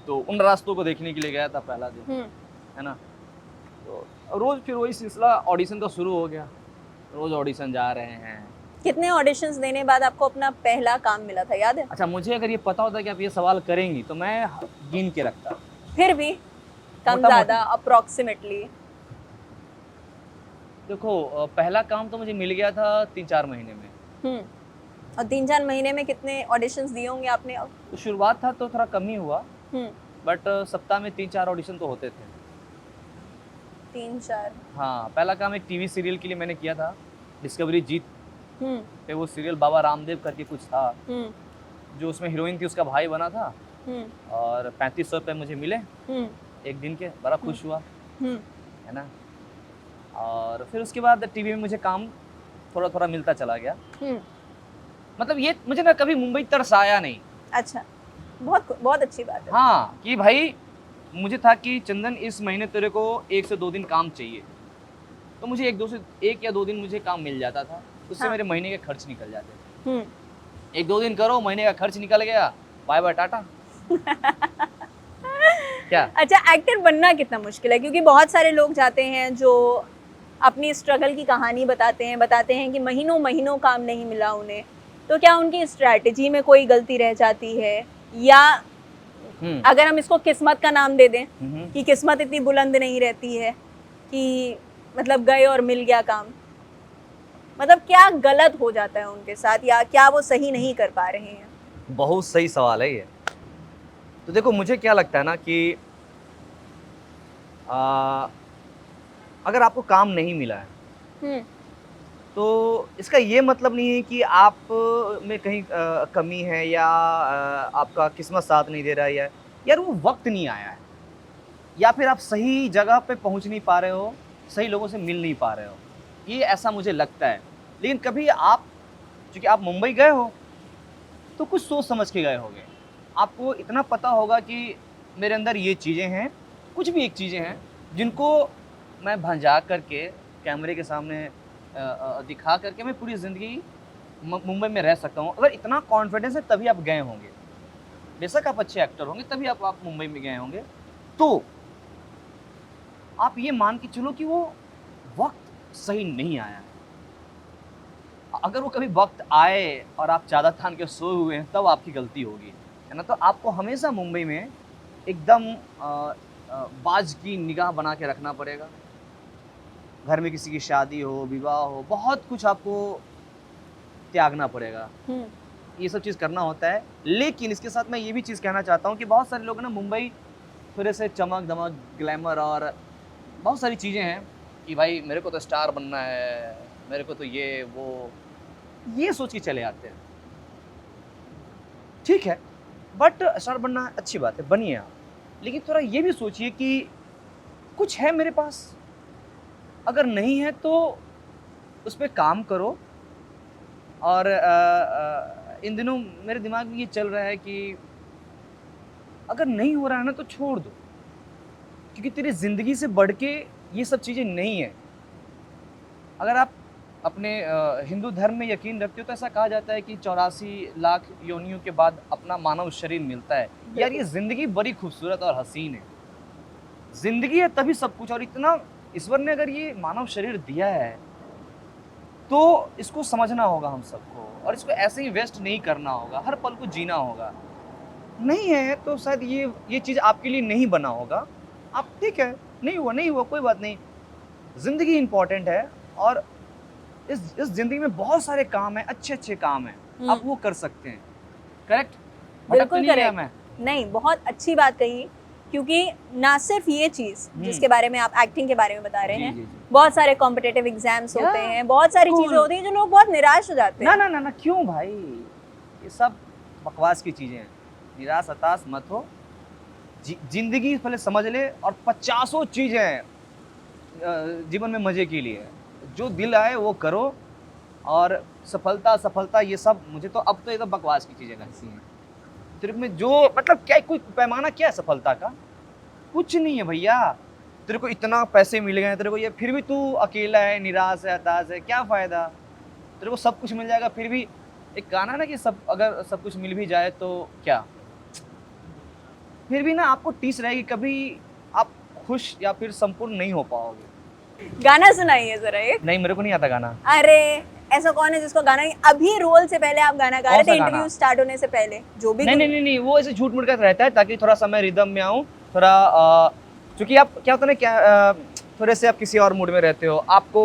तो उन रास्तों को देखने के लिए गया था पहला दिन, है ना। तो रोज फिर वही सिलसिला ऑडिशन का शुरू हो गया। रोज ऑडिशन जा रहे हैं। कितने ऑडिशंस देने बाद आपको अपना पहला काम मिला था, याद है? अच्छा, मुझे अगर ये पता होता कि आप ये सवाल करेंगी तो मैं गिन के रखता। फिर भी कम ज्यादा अप्रोक्सीमेटली देखो पहला काम तो मुझे मिल गया था 3-4 महीने में। हम्म। और 3-4 महीने में कितने ऑडिशंस दिए होंगे आपने अब? तो शुरुआत था तो थोड़ा कम ही हुआ, हम्म। बट सप्ताह में 3-4 ऑडिशन तो होते थे। 3-4। हाँ, पहला काम एक टीवी सीरियल के लिए मैंने किया था, डिस्कवरी जीत हम्म। पे वो सीरियल बाबा रामदेव करके कुछ था, हम्म। जो उसमें हीरोइन थी उसका भाई बना था हम्म। और 3500 रुपये मुझे मिले हम्म। एक दिन के, बड़ा खुश हुआ, हम्म। है ना। और फिर उसके बाद टीवी में मुझे काम थोड़ा-थोड़ा मिलता चला गया। हम्म। मतलब ये मुझे ना कभी मुंबई तरस आया नहीं। अच्छा, बहुत बहुत अच्छी बात है। हाँ, कि भाई मुझे था कि चंदन इस महीने तेरे को 1 से 2 दिन काम चाहिए। तो मुझे 1 या 2 दिन मुझे काम मिल जाता था। उससे हाँ। मेरे महीने के खर्च निकल जाते थे। हम्म। 1-2 दिन करो, महीने का खर्च निकल गया, बाय-बाय टाटा। क्या? अच्छा, एक्टर बनना कितना मुश्किल है? क्योंकि बहुत सारे लोग जाते हैं जो अपनी स्ट्रगल की कहानी बताते हैं कि महीनों महीनों काम नहीं मिला उन्हें। तो क्या उनकी स्ट्रैटेजी में कोई गलती रह जाती है, या हुँ। अगर हम इसको किस्मत का नाम दे दें हुँ, हुँ। कि किस्मत इतनी बुलंद नहीं रहती है कि मतलब गए और मिल गया काम? मतलब क्या गलत हो जाता है उनके साथ, या क्या वो सही नहीं कर पा रहे हैं? बहुत सही सवाल है ये। तो देखो मुझे क्या लगता है ना कि अ, अगर आपको काम नहीं मिला है, हम्म। तो इसका ये मतलब नहीं है कि आप में कहीं कमी है या आपका किस्मत साथ नहीं दे रहा है, या यार वो वक़्त नहीं आया है, या फिर आप सही जगह पे पहुँच नहीं पा रहे हो, सही लोगों से मिल नहीं पा रहे हो। ये ऐसा मुझे लगता है। लेकिन कभी आप चूँकि आप मुंबई गए हो, तो कुछ सोच समझ के गए होंगे। आपको इतना पता होगा कि मेरे अंदर ये चीज़ें हैं, कुछ भी एक चीज़ें हैं, जिनको मैं भंजा करके कैमरे के सामने दिखा करके मैं पूरी ज़िंदगी मुंबई में रह सकता हूँ। अगर इतना कॉन्फिडेंस है तभी आप गए होंगे। बेशक आप अच्छे एक्टर होंगे तभी आप मुंबई में गए होंगे। तो आप ये मान के चलो कि वो वक़्त सही नहीं आया है। अगर वो कभी वक़्त आए और आप चादर तान के सोए हुए हैं तब आपकी गलती होगी, है ना? तो आपको हमेशा मुंबई में एकदम बाज़ की निगाह बना के रखना पड़ेगा। घर में किसी की शादी हो, विवाह हो, बहुत कुछ आपको त्यागना पड़ेगा। हम्म। ये सब चीज़ करना होता है। लेकिन इसके साथ मैं ये भी चीज़ कहना चाहता हूँ कि बहुत सारे लोग ना मुंबई थोड़े से चमक-धमक, ग्लैमर और बहुत सारी चीज़ें हैं कि भाई मेरे को तो स्टार बनना है, मेरे को तो ये वो, ये सोच के चले आते हैं। ठीक है, बट स्टार बनना अच्छी बात है, बनिए आप। लेकिन थोड़ा ये भी सोचिए कि कुछ है मेरे पास, अगर नहीं है तो उस पे काम करो। और इन दिनों मेरे दिमाग में ये चल रहा है कि अगर नहीं हो रहा है ना तो छोड़ दो, क्योंकि तेरी ज़िंदगी से बढ़ के ये सब चीज़ें नहीं है। अगर आप अपने हिंदू धर्म में यकीन रखते हो तो ऐसा कहा जाता है कि 84 लाख योनियों के बाद अपना मानव शरीर मिलता है। यार ये ज़िंदगी बड़ी खूबसूरत और हसीन है। ज़िंदगी है तभी सब कुछ, और इतना ईश्वर ने अगर ये मानव शरीर दिया है तो इसको समझना होगा हम सबको, और इसको ऐसे ही वेस्ट नहीं करना होगा, हर पल को जीना होगा। नहीं है तो शायद ये चीज़ आपके लिए नहीं बना होगा। आप ठीक है, नहीं हुआ कोई बात नहीं। ज़िंदगी इम्पोर्टेंट है, और इस ज़िंदगी में बहुत सारे काम हैं, अच्छे-अच्छे काम हैं। आप वो कर सकते हैं। करेक्ट? भटक तो बिल्कुल नहीं गया करेक्ट। मैं? नहीं, बहुत अच्छी बात कही। क्योंकि ना सिर्फ ये चीज़ जिसके बारे में आप एक्टिंग के बारे में बता रहे जी, हैं, जी, जी। बहुत सारे कॉम्पिटिटिव एग्जाम्स होते Yeah, हैं, बहुत सारी चीज़ें बिल्कुल। होती हैं जो लोग बहुत निराश हो जाते हैं। ना, क्यों भाई? ये सब बकवास की चीज़ें हैं। निराश हताश मत हो। ज़िंदगी पहले समझ ले, और पचासों चीज़ें हैं जीवन में मज़े के लिए। जो दिल आए वो करो, और सफलता ये सब मुझे तो अब तो ये तो बकवास की चीज़ें लगती हैं। तेरे में जो मतलब क्या कोई पैमाना क्या है सफलता का? कुछ नहीं है भैया। तेरे को इतना पैसे मिल गए हैं, तेरे को ये, फिर भी तू अकेला है, निराश है, हताश है, क्या फ़ायदा? तेरे को सब कुछ मिल जाएगा फिर भी, एक गाना है ना कि अगर सब कुछ मिल भी जाए तो क्या? फिर भी ना आपको टीस रहेगी, कभी आप खुश या फिर संपूर्ण नहीं हो पाओगे। गाना सुनाइए ज़रा एक। नहीं, मेरे को नहीं आता गाना। अरे! ऐसा कौन है जिसको गाना नहीं, अभी रोल से पहले आप गाना गा रहे कौन सा थे, गाना? इंटरव्यू स्टार्ट होने से पहले, जो भी नहीं, वो ऐसे झूठ-मूठ का रहता है ताकि थोड़ा-सा मैं रिदम में आऊँ, थोड़ा चूँकि आप क्या होता है ना, थोड़े से आप किसी और मूड में रहते हो, आपको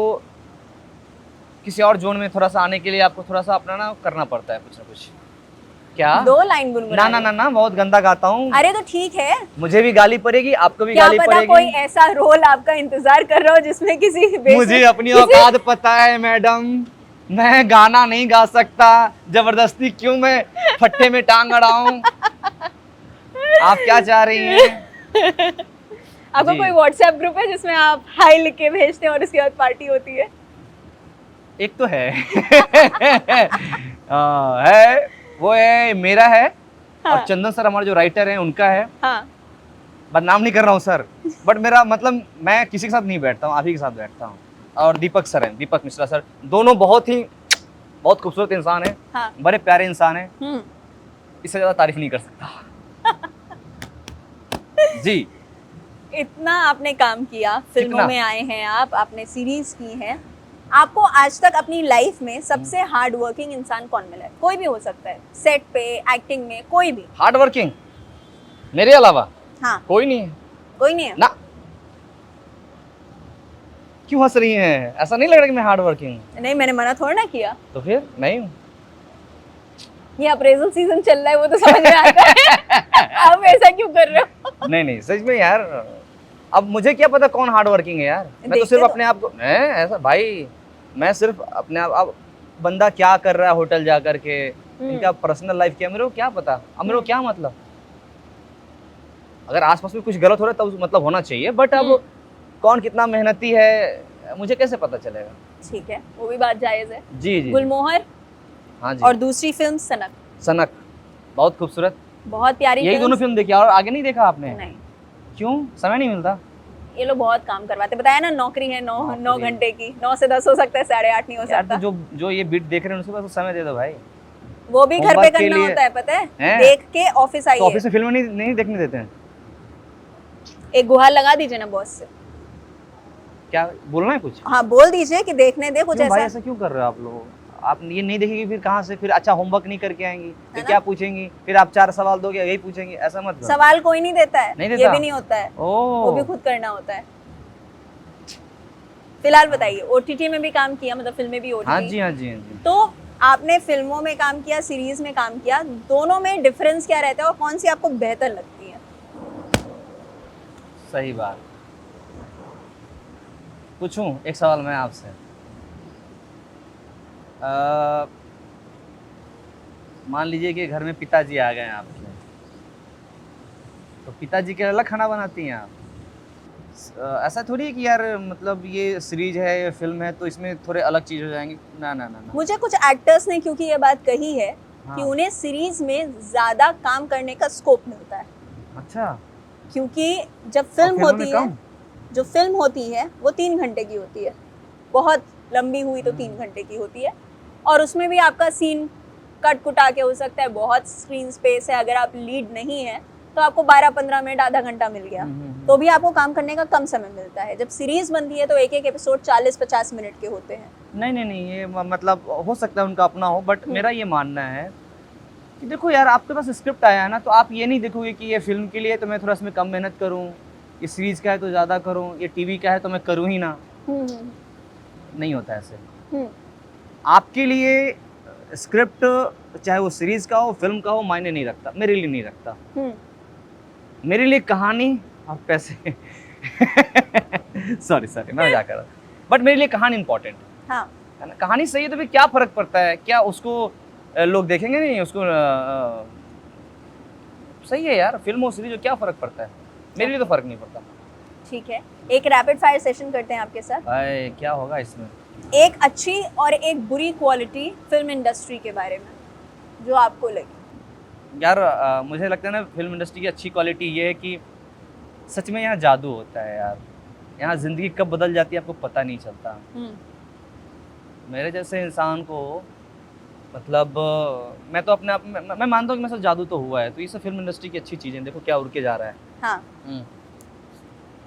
किसी और जोन में थोड़ा सा आने के लिए आपको थोड़ा सा अपना ना करना पड़ता है कुछ ना कुछ। क्या 2 लाइन गुनगुना। ना बहुत गंदा गाता हूँ। अरे तो ठीक है, मुझे भी गाली पड़ेगी, आपको भी क्या गाली पता कोई पड़ेगी। ऐसा रोल आपका इंतजार कर रहा हो जिसमें किसी मुझे अपनी औकात पता है मैडम, मैं गाना नहीं गा सकता, जबरदस्ती क्यों मैं फट्टे में टांग अड़ाऊं। आप क्या चाह रही हैं? आपका जी। कोई व्हाट्सएप ग्रुप है जिसमें आप हाई लिख के भेजते हैं और उसके बाद पार्टी होती है? एक तो है है, वो है, मेरा है। हाँ। और चंदन सर हमारे जो राइटर हैं उनका है। हाँ। बदनाम नहीं कर रहा हूँ सर, बट मेरा मतलब मैं किसी के साथ नहीं बैठता हूँ, आप ही के साथ बैठता हूँ। और दीपक सर हैं, दीपक मिश्रा सर, दोनों बहुत खूबसूरत इंसान है। हाँ। बड़े प्यारे इंसान है। हम्म। इससे ज्यादा तारीफ नहीं कर सकता। जी। इतना आपने काम किया, फिल्मों कितना? में आए हैं आप, आपने सीरीज की है, आपको आज तक अपनी लाइफ में सबसे हार्ड वर्किंग इंसान कौन मिला है? कोई भी हो सकता है, सेट पे, एक्टिंग में, कोई भी। हार्ड वर्किंग मेरे अलावा हाँ। कोई नहीं है कोई नहीं है ना। क्यों हंस रही हैं? ऐसा नहीं लग रहा कि मैं हार्ड वर्किंग हूँ? नहीं, मैंने मना थोड़ा ना किया। तो फिर नहीं हूँ। ये अप्रेजल सीजन चल रहा है वो तो समझ में आता है। आप ऐसा क्यों कर रहे हो? नहीं सच में यार, अब मुझे क्या पता कौन हार्ड वर्किंग है यार। मैं तो सिर्फ अपने आप को ऐसा भाई, मैं सिर्फ अपने आप, अब बंदा क्या कर रहा है होटल जा करके, इनका पर्सनल लाइफ क्या, मेरे को क्या पता, अब मेरे को क्या मतलब। अगर आसपास में कुछ गलत हो रहा है तब मतलब होना चाहिए, बट अब कौन कितना मेहनती है मुझे कैसे पता चलेगा। ठीक है, वो भी बात जायज है। जी जी। गुलमोहर। हाँ जी। और दूसरी फिल्म सनक। सनक बहुत खूबसूरत, बहुत प्यारी यही दोनों फिल्म देखी और आगे नहीं देखा आपने? नहीं, क्यों? समय नहीं मिलता। ये लोग बहुत काम करवाते, बताया ना, नौकरी है 9 नौकरी। घंटे की, 9 से 10 हो सकता है, 8:30 नहीं हो यार सकता। तो जो ये बीट देख रहे हैं उनके पास तो समय दे दो भाई। वो भी घर पे होमवर्क के करना लिए होता है, पता है? हैं? देख के ऑफिस तो आइए। ऑफिस में फिल्में नहीं देखने देते हैं? एक गुहार लगा दीजिए ना बॉस से। क्या बोलना है कुछ? हाँ, बोल दीजिए कि देखने दे कुछ क्यों भाई ऐसा। ऐसा क्यों कर रहे हो आप लोग? आप ये नहीं देखेंगे फिर कहाँ से, फिर अच्छा होमवर्क नहीं करके आएंगी, फिर ना? क्या पूछेंगी, फिर आप 4 सवाल दोगे यही पूछेंगे, ऐसा मत करो। सवाल कोई नहीं देता है, नहीं ये देता? भी नहीं होता है, ओह। वो भी खुद करना होता है। फिलहाल बताइए, ओटीटी में भी काम किया, मतलब फिल्में भी ओटीटी। हाँ जी हाँ जी हाँ जी। तो आपने फिल्मों में काम किया, सीरीज में काम किया, दोनों में डिफरेंस क्या रहता है और कौन सी आपको बेहतर लगती है? सही बात। पूछूं एक सवाल मैं आपसे? मान लीजिए कि घर में पिताजी आ गए आपके, तो पिताजी के अलग खाना बनाती हैं आप? ऐसा थोड़ी है कि यार मतलब ये सीरीज है, ये फिल्म है, तो इसमें थोड़े अलग चीज हो जाएंगे। ना। मुझे कुछ एक्टर्स ने क्योंकि ये बात कही है हाँ। कि उन्हें सीरीज में ज्यादा काम करने का स्कोप मिलता है, अच्छा। क्योंकि जब फिल्म फिल्मों में होती है, कम? जो फिल्म होती है वो 3 घंटे की होती है, बहुत लंबी हुई तो 3 घंटे की होती है, और उसमें भी आपका सीन कट कुटा के हो सकता है, बहुत स्क्रीन स्पेस है, अगर आप लीड नहीं है तो आपको 12-15 मिनट, आधा घंटा मिल गया, तो भी आपको काम करने का कम समय मिलता है। जब सीरीज बनती है तो एक एक एपिसोड 40-50 मिनट के होते हैं। नहीं, ये मतलब हो सकता है उनका अपना हो, बट मेरा ये मानना है कि देखो यार, आपके पास स्क्रिप्ट आया है ना, तो आप ये नहीं देखोगे कि ये फिल्म के लिए तो मैं थोड़ा इसमें कम मेहनत करूँ, ये सीरीज का है तो ज़्यादा करूँ, ये टीवी का है तो मैं करूँ ही ना। नहीं होता ऐसे। आपके लिए स्क्रिप्ट चाहे वो सीरीज का हो, फिल्म का हो, मायने नहीं रखता, मेरे लिए नहीं रखता। मेरे लिए कहानी और पैसे सॉरी मैं मजाक कर रहा हूँ, बट मेरे लिए कहानी इंपॉर्टेंट हाँ। है ना। कहानी सही है तो फिर क्या फर्क पड़ता है, क्या उसको लोग देखेंगे नहीं, उसको सही है यार, फिल्म और सीरीज क्या फर्क पड़ता है, मेरे लिए तो फर्क नहीं पड़ता। ठीक है, एक रैपिड फायर सेशन करते हैं आपके साथ। भाई क्या होगा इसमें? एक अच्छी और एक बुरी क्वालिटी फिल्म इंडस्ट्री के बारे में जो आपको लगी। यार मुझे लगता है ना, फिल्म इंडस्ट्री की अच्छी क्वालिटी ये है कि सच में यहाँ जादू होता है यार, यहाँ ज़िंदगी कब बदल जाती है आपको पता नहीं चलता। मेरे जैसे इंसान को मतलब मैं तो अपने आप मैं मानता हूँ कि मेरे साथ जादू तो हुआ है, तो ये सब फिल्म इंडस्ट्री की अच्छी चीज़ें, देखो क्या उड़ के जा रहा है। हाँ।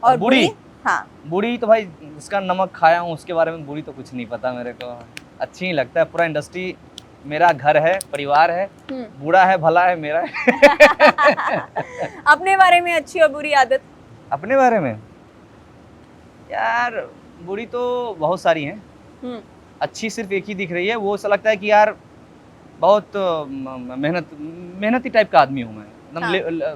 और बुरी? हाँ। बुरी तो भाई जिसका नमक खाया हूँ उसके बारे में बुरी तो कुछ नहीं पता मेरे को, अच्छी ही लगता है। पूरा इंडस्ट्री मेरा घर है, परिवार है, बूढ़ा है, भला है मेरा अपने बारे में अच्छी और बुरी आदत? अपने बारे में यार बुरी तो बहुत सारी हैं, अच्छी सिर्फ एक ही दिख रही है, वो ऐसा लगता है कि यार बहुत मेहनती टाइप का आदमी हूँ मैं, एकदम हाँ।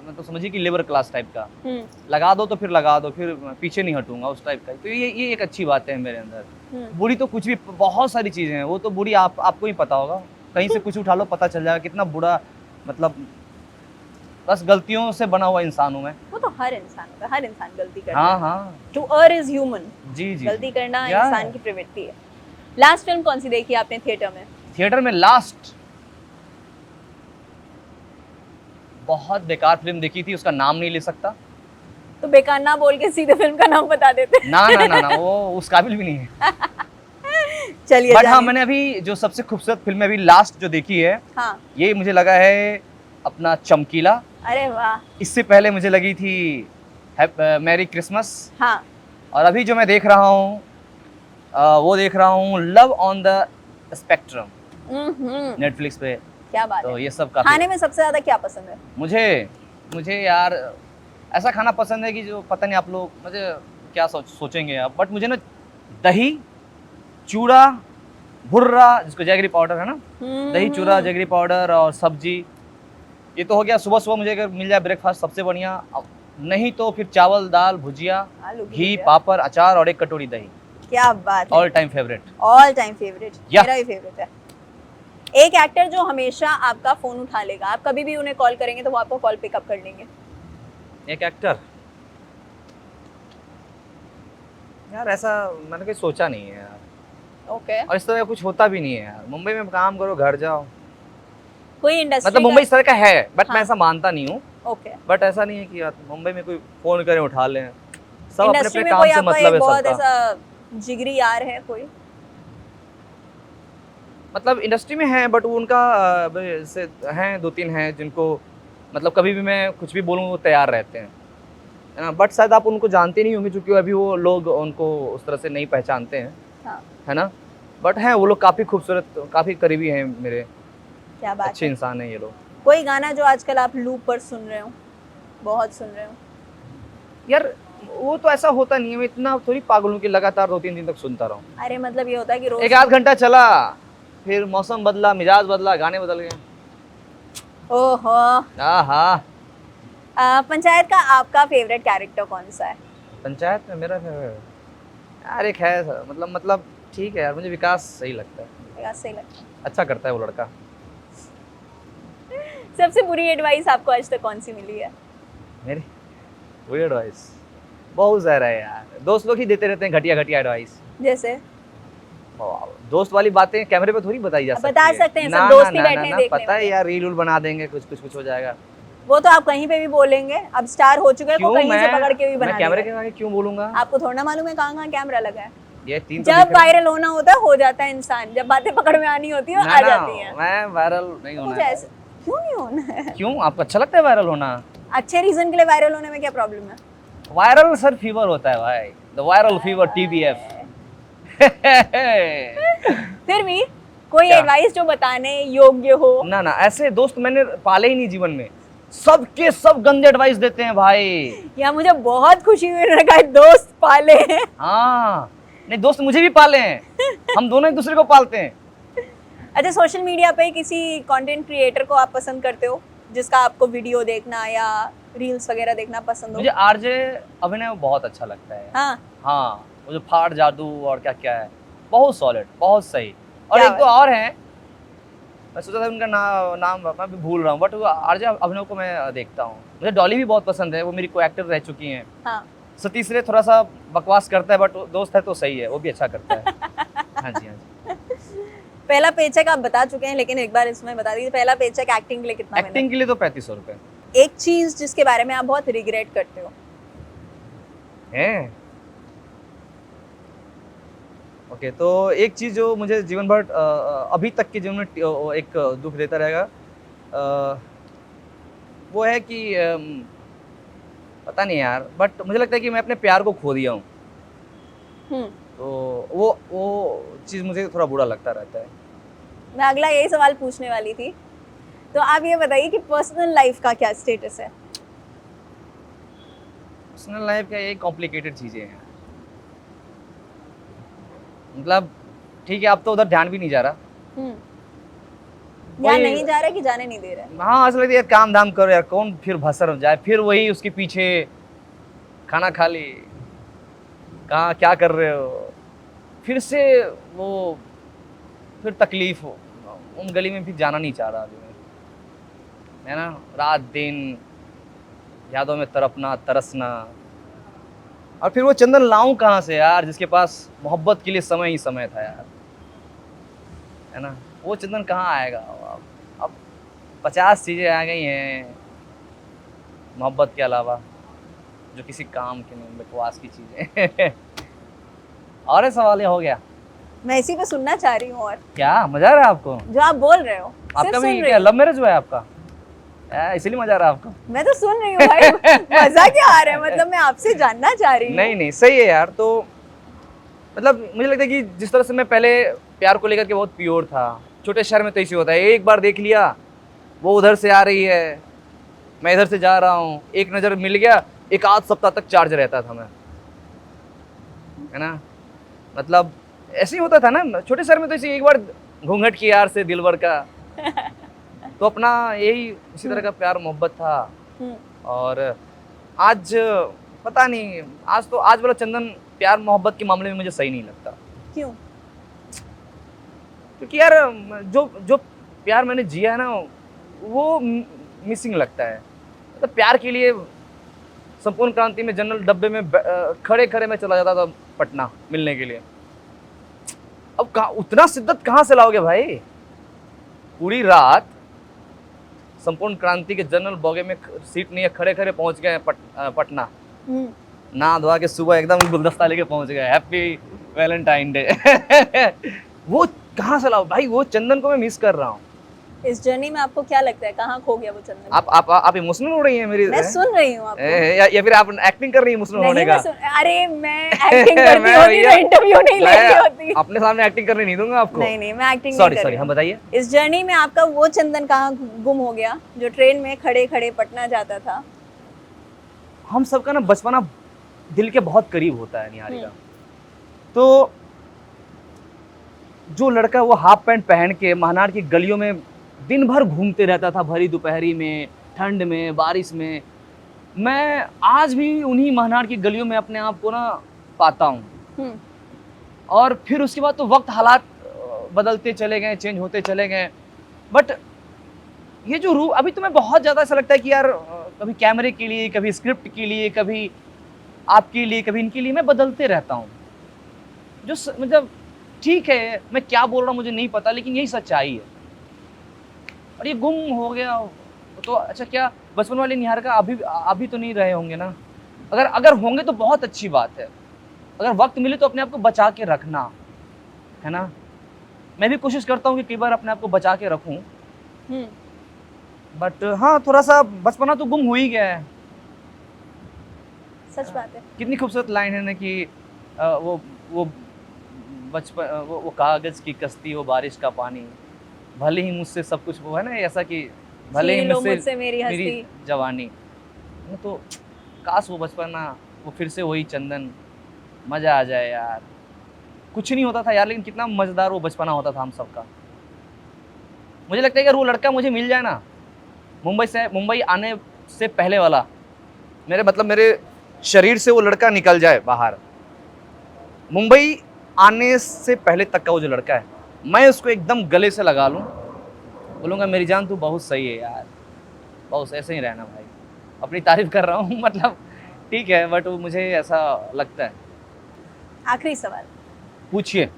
मतलब समझिए कि लेबर क्लास टाइप का। हम्म, लगा दो तो फिर लगा दो, फिर पीछे नहीं हटूंगा उस टाइप का। तो ये एक अच्छी बात है मेरे अंदर। हम्म। बुरी तो कुछ भी, बहुत सारी चीजें हैं, वो तो बुरी आपको ही पता होगा। कहीं से कुछ उठा लो पता चल जाएगा कितना बुरा, मतलब बस गलतियों से बना हुआ इंसान हूँ मैं। वो तो हर इंसान होता है, हर इंसान गलती करता हाँ है। हाँ टू अर्न इज ह्यूमन। जी जी गलती करना या इंसान की प्रवृत्ति है। लास्ट फिल्म कौन सी देखी आपने थिएटर में? थिएटर में लास्ट बहुत बेकार फिल्म देखी थी, उसका नाम नहीं ले सकता। तो बेकार ना बोल के सीधे फिल्म का नाम बता देते। ना ना ना ना, वो उस काबिल भी नहीं है। चलिए बट हाँ, जानिए। मैंने अभी जो सबसे खूबसूरत फिल्म अभी लास्ट जो देखी है, हाँ। ये मुझे लगा है अपना चमकीला। अरे वाह। इससे पहले मुझे लगी थी मैरी क्रिसमस। हाँ। और अभी जो मैं देख रहा हूँ वो देख रहा हूँ love on the spectrum, Netflix पे। क्या बात तो है। ये सब काफी खाने में सबसे ज्यादा क्या पसंद है? मुझे यार ऐसा खाना पसंद है कि जो पता नहीं आप लोग मुझे क्या सोचेंगे आप, बट मुझे ना दही चूड़ा भुर्रा, जिसको जैगरी पाउडर है ना, दही चूड़ा जैगरी पाउडर और सब्जी, ये तो हो गया सुबह सुबह। मुझे अगर मिल जाए ब्रेकफास्ट सबसे बढ़िया। नहीं तो फिर चावल दाल भुजिया आलू की घी भुजिया। पापड़ अचार और एक कटोरी दही। क्या बात है। All time favourite. All time favourite. या। मेरा भी फेवरेट है। एक एक्टर जो हमेशा आपका फोन उठा लेगा, आप कभी भी उन्हें कॉल करेंगे तो वो आपको कॉल पिकअप कर लेंगे। एक एक्टर, यार ऐसा मैंने कहीं सोचा नहीं है यार। ओके। और इस तरह कुछ होता भी नहीं है यार। मुंबई में काम करो घर जाओ, कोई इंडस्ट्री मतलब मुंबई इस तरह का है, बट मैं हाँ। ऐसा मानता नहीं हूँ। ओके। बट ऐसा नहीं है कि यार मुंबई में कोई फोन करे उठा लें। सब अपने इंडस्ट्री अपने में काम कोई से आपका मतलब एक है बहुत सबका। ऐसा जिगरी यार है कोई? मतलब इंडस्ट्री में है, बट वो उनका से हैं दो तीन हैं जिनको मतलब कभी भी मैं कुछ भी बोलूँ वो तैयार रहते हैं, है ना। बट शायद आप उनको जानते नहीं होंगे क्योंकि अभी वो लोग उनको उस तरह से नहीं पहचानते हैं, हाँ। है ना। बट हैं वो लोग काफ़ी खूबसूरत, काफ़ी करीबी हैं मेरे, क्या बात अच्छे है। इंसान हैं ये लोग। कोई गाना जो आजकल आप लूप पर सुन रहे हो, बहुत सुन रहे हो? यार वो तो ऐसा होता नहीं है, मैं इतना थोड़ी पागल हूँ कि लगातार 2-3 दिन तक सुनता रहूँ। अरे मतलब ये होता है कि रोज एक आध घंटा चला, फिर मौसम बदला, मिजाज बदला, गाने बदल गए। ओहो। हाँ। पंचायत का आपका फेवरेट कैरेक्टर कौन सा है? पंचायत में मेरा यार एक है मतलब ठीक है यार, मुझे विकास सही लगता है, विकास सही लगता है। अच्छा करता है वो लड़का। सबसे बुरी एडवाइस आपको आज तक कौन सी मिली है? मेरी वही एडवाइस बहुत ज़्यादा है यार, दोस्त लोग ही देते रहते हैं घटिया घटिया एडवाइस। जैसे? दोस्त वाली बातें कैमरे पे थोड़ी बताई जा सकती है। बता सकते हैं, सब ना दोस्त ना ही ना बैठे ना हैं ना, देखने पता है वाले। यार रील उल बना देंगे, कुछ हो जाएगा। वो तो आप कहीं पे भी बोलेंगे, अब स्टार हो चुके हैं, वो क्यों कहीं से पकड़ के भी मैं बना कैमरे देंगे। के आगे क्यों बोलूंगा? आपको थोड़ा ना मालूम है कहाँ कहाँ कैमरा लगा है? ये 3 तो जब दिख रहे हैं। वायरल होना होता है हो जाता है इंसान, जब बातें पकड़ में आनी होती है ना आ ना, जाती हैं। मैं वायरल नहीं होना मुझे है। ऐसे क्यों नहीं होना है? क्यों, आपको अच्छा लगता है वायरल होना? अच्छे रीजन के लिए वायरल होने में क्या प्रॉब्लम है? वायरल सर फीवर होता है भाई, द वायरल फीवर TBF। फिर भी कोई क्या? एडवाइस जो बताने योग्य हो? ना ना, ऐसे दोस्त मैंने पाले ही नहीं जीवन में, सबके सब गंदे एडवाइस देते हैं भाई। या मुझे बहुत खुशी हुई उन्होंने कहा दोस्त पाले हैं। हाँ, नहीं दोस्त मुझे भी पाले हैं, हम दोनों एक दूसरे को पालते हैं। अच्छा, सोशल मीडिया पे किसी कंटेंट क्रिएटर को आप पसंद करते हो जिसका आपको वीडियो देखना या रील्स वगैरह देखना पसंद हो? मुझे आरजे अभिनय बहुत अच्छा लगता है। हाँ। हाँ, वो जो फाड़ जादू और क्या क्या है, बहुत सॉलिड, बहुत सही। और क्या एक दो बात? और हैं, मैं सोचा था उनका नाम मैं भी भूल रहा हूँ, बट आरजे अभिनव को मैं देखता हूँ। मुझे डॉली भी बहुत पसंद है, वो मेरी को एक्टर रह चुकी हैं। हाँ। सतीश रे थोड़ा सा बकवास करता है, बट दोस्त है तो सही है, वो भी अच्छा करता है। हाँ जी हाँ जी। पहला पेचेक आप बता चुके हैं, लेकिन एक बार इसमें बता दीजिए, पहला पेचेक एक्टिंग के लिए कितना मिला? एक्टिंग के लिए तो 3500 रुपये एक चीज जिसके बारे में आप बहुत रिग्रेट करते हो? हैं। ओके, तो एक चीज़ जो मुझे जीवन भर अभी तक के जीवन में एक दुख देता रहेगा, वो है कि पता नहीं यार, बट मुझे लगता है कि मैं अपने प्यार को खो दिया हूँ। तो वो चीज़ मुझे थोड़ा बुरा लगता रहता है। मैं अगला यही सवाल पूछने वाली थी। तो आप ये बताइए कि पर्सनल लाइफ का क्या स्टेटस है? पर्सनल लाइफ का ये कॉम्प्लिकेटेड चीज़ें हैं, मतलब ठीक है, अब तो उधर ध्यान भी नहीं जा रहा। या वही- नहीं जा रहा कि जाने नहीं दे रहा है? हाँ, असली यार काम धाम करो यार, कौन फिर भसर जाए, फिर वही उसके पीछे खाना खा ली, कहाँ क्या कर रहे हो, फिर से वो फिर तकलीफ हो, उन गली में फिर जाना नहीं चाह रहा अभी मैं, है ना। रात दिन यादों में तड़पना तरसना, और फिर वो चंदन लाऊं कहाँ से यार, जिसके पास मोहब्बत के लिए समय ही समय था यार, है ना। वो चंदन कहाँ आएगा अब 50 चीज़ें आ गई हैं मोहब्बत के अलावा, जो किसी काम की नहीं, बकवास की चीज़ें। और ये सवाल ये हो गया, मैं इसी पे सुनना चाह रही हूँ। और क्या मजा आ रहा है आपको? जो आप बोल रहे हो सिर्फ आपका सुन भी रही क्या हूँ। लव मैरिज हुआ है आपका? इसलिए मजा आ रहा है आपको? मैं तो सुन रही हूँ भाई। मजा क्या आ रहा है, मतलब मैं आपसे जानना चाह रही हूँ। नहीं नहीं, सही है यार। तो मतलब मुझे लगता है कि जिस तरह से मैं पहले प्यार को लेकर के बहुत प्योर था, छोटे शहर में तो ऐसे होता है, एक बार देख लिया, वो उधर से आ रही है, मैं इधर से जा रहा हूँ, एक नज़र मिल गया, एक आध सप्ताह तक चार्ज रहता था मैं, है ना। मतलब ऐसे ही होता था ना, छोटे शहर में तो ऐसे एक बार घूंघट की यार से दिलबर का, तो अपना यही इसी तरह का प्यार मोहब्बत था। हम्म, और आज पता नहीं, आज वाला चंदन प्यार मोहब्बत के मामले में मुझे सही नहीं लगता, क्यों? क्योंकि यार जो जो प्यार मैंने जिया है ना, वो मिसिंग लगता है। मतलब प्यार के लिए संपूर्ण क्रांति में जनरल डब्बे में खड़े खड़े मैं चला जाता था पटना मिलने के लिए। अब कहाँ उतना शिद्दत कहाँ से लाओगे भाई? पूरी रात संपूर्ण क्रांति के जनरल बोगे में सीट नहीं है, खड़े खड़े पहुंच गए पटना, हम्म, नहा धोआ के सुबह एकदम गुलदस्ता लेके पहुंच गए, हैप्पी वैलेंटाइन डे। वो कहाँ से लाओ भाई? वो चंदन को मैं मिस कर रहा हूँ। इस जर्नी में आपको क्या लगता है कहाँ खो गया वो चंदन? आप इमोशनल हो रही हैं मेरी? मैं सुन रही हूँ आपको। या फिर आप एक्टिंग कर रही हैं इमोशनल होने नहीं, का? अरे मैं एक्टिंग करती मैं होती भैया- तो इंटरव्यू नहीं ले रही होती। अपने सामने एक्टिंग करने नहीं दूंगा आपको। नहीं नहीं, मैं एक्टिंग सॉरी नहीं कर सॉरी, रही हम हूँ। बताइए। इस जर्नी में आपका वो चंदन कहाँ गुम हो गया जो ट्रेन में खड़े खड़े पटना जाता था? हम सबका ना बचपना दिल के बहुत करीब होता है निहारिका। तो जो लड़का वो हाफ पैंट पहन के महानाड की गलियों में दिन भर घूमते रहता था, भरी दोपहरी में, ठंड में, बारिश में, मैं आज भी उन्हीं महानाड की गलियों में अपने आप को ना पाता हूँ। हम्म, और फिर उसके बाद तो वक्त हालात बदलते चले गए, चेंज होते चले गए, बट ये जो रूप अभी तो मैं बहुत ज़्यादा ऐसा लगता है कि यार कभी कैमरे के लिए, कभी स्क्रिप्ट के लिए, कभी आपके लिए, कभी इनके लिए मैं बदलते रहता हूँ। मतलब ठीक है, मैं क्या बोल रहा हूँ मुझे नहीं पता, लेकिन यही सच्चाई है। और ये गुम हो गया तो अच्छा, क्या बचपन वाले निहारिका अभी तो नहीं रहे होंगे ना? अगर होंगे तो बहुत अच्छी बात है। अगर वक्त मिले तो अपने आप को बचा के रखना, है ना। मैं भी कोशिश करता हूँ कि कई बार अपने आप को बचा के रखूँ, बट हाँ, थोड़ा सा बचपना तो गुम हो ही गया है। सच बात है। कितनी खूबसूरत लाइन है ना कि वो बचपन, वो कागज की कश्ती, वो बारिश का पानी, भले ही मुझसे सब कुछ, वो है ना ऐसा कि भले छीन ही लो मुझसे मुझसे मेरी हस्ती। जवानी। तो काश वो बचपना, वो फिर से वही चंदन, मजा आ जाए यार। कुछ नहीं होता था यार, लेकिन कितना मजेदार वो बचपना होता था हम सबका। मुझे लगता है कि अगर वो लड़का मुझे मिल जाए ना, मुंबई आने से पहले वाला, मेरे शरीर से वो लड़का निकल जाए बाहर, मुंबई आने से पहले तक का वो जो लड़का है, मैं उसको एकदम गले से लगा लूँ, बोलूँगा मेरी जान तू बहुत सही है यार, बहुत ऐसे ही रहना भाई। अपनी तारीफ कर रहा हूँ, मतलब ठीक है, बट वो मुझे ऐसा लगता है। आखिरी सवाल, पूछिए।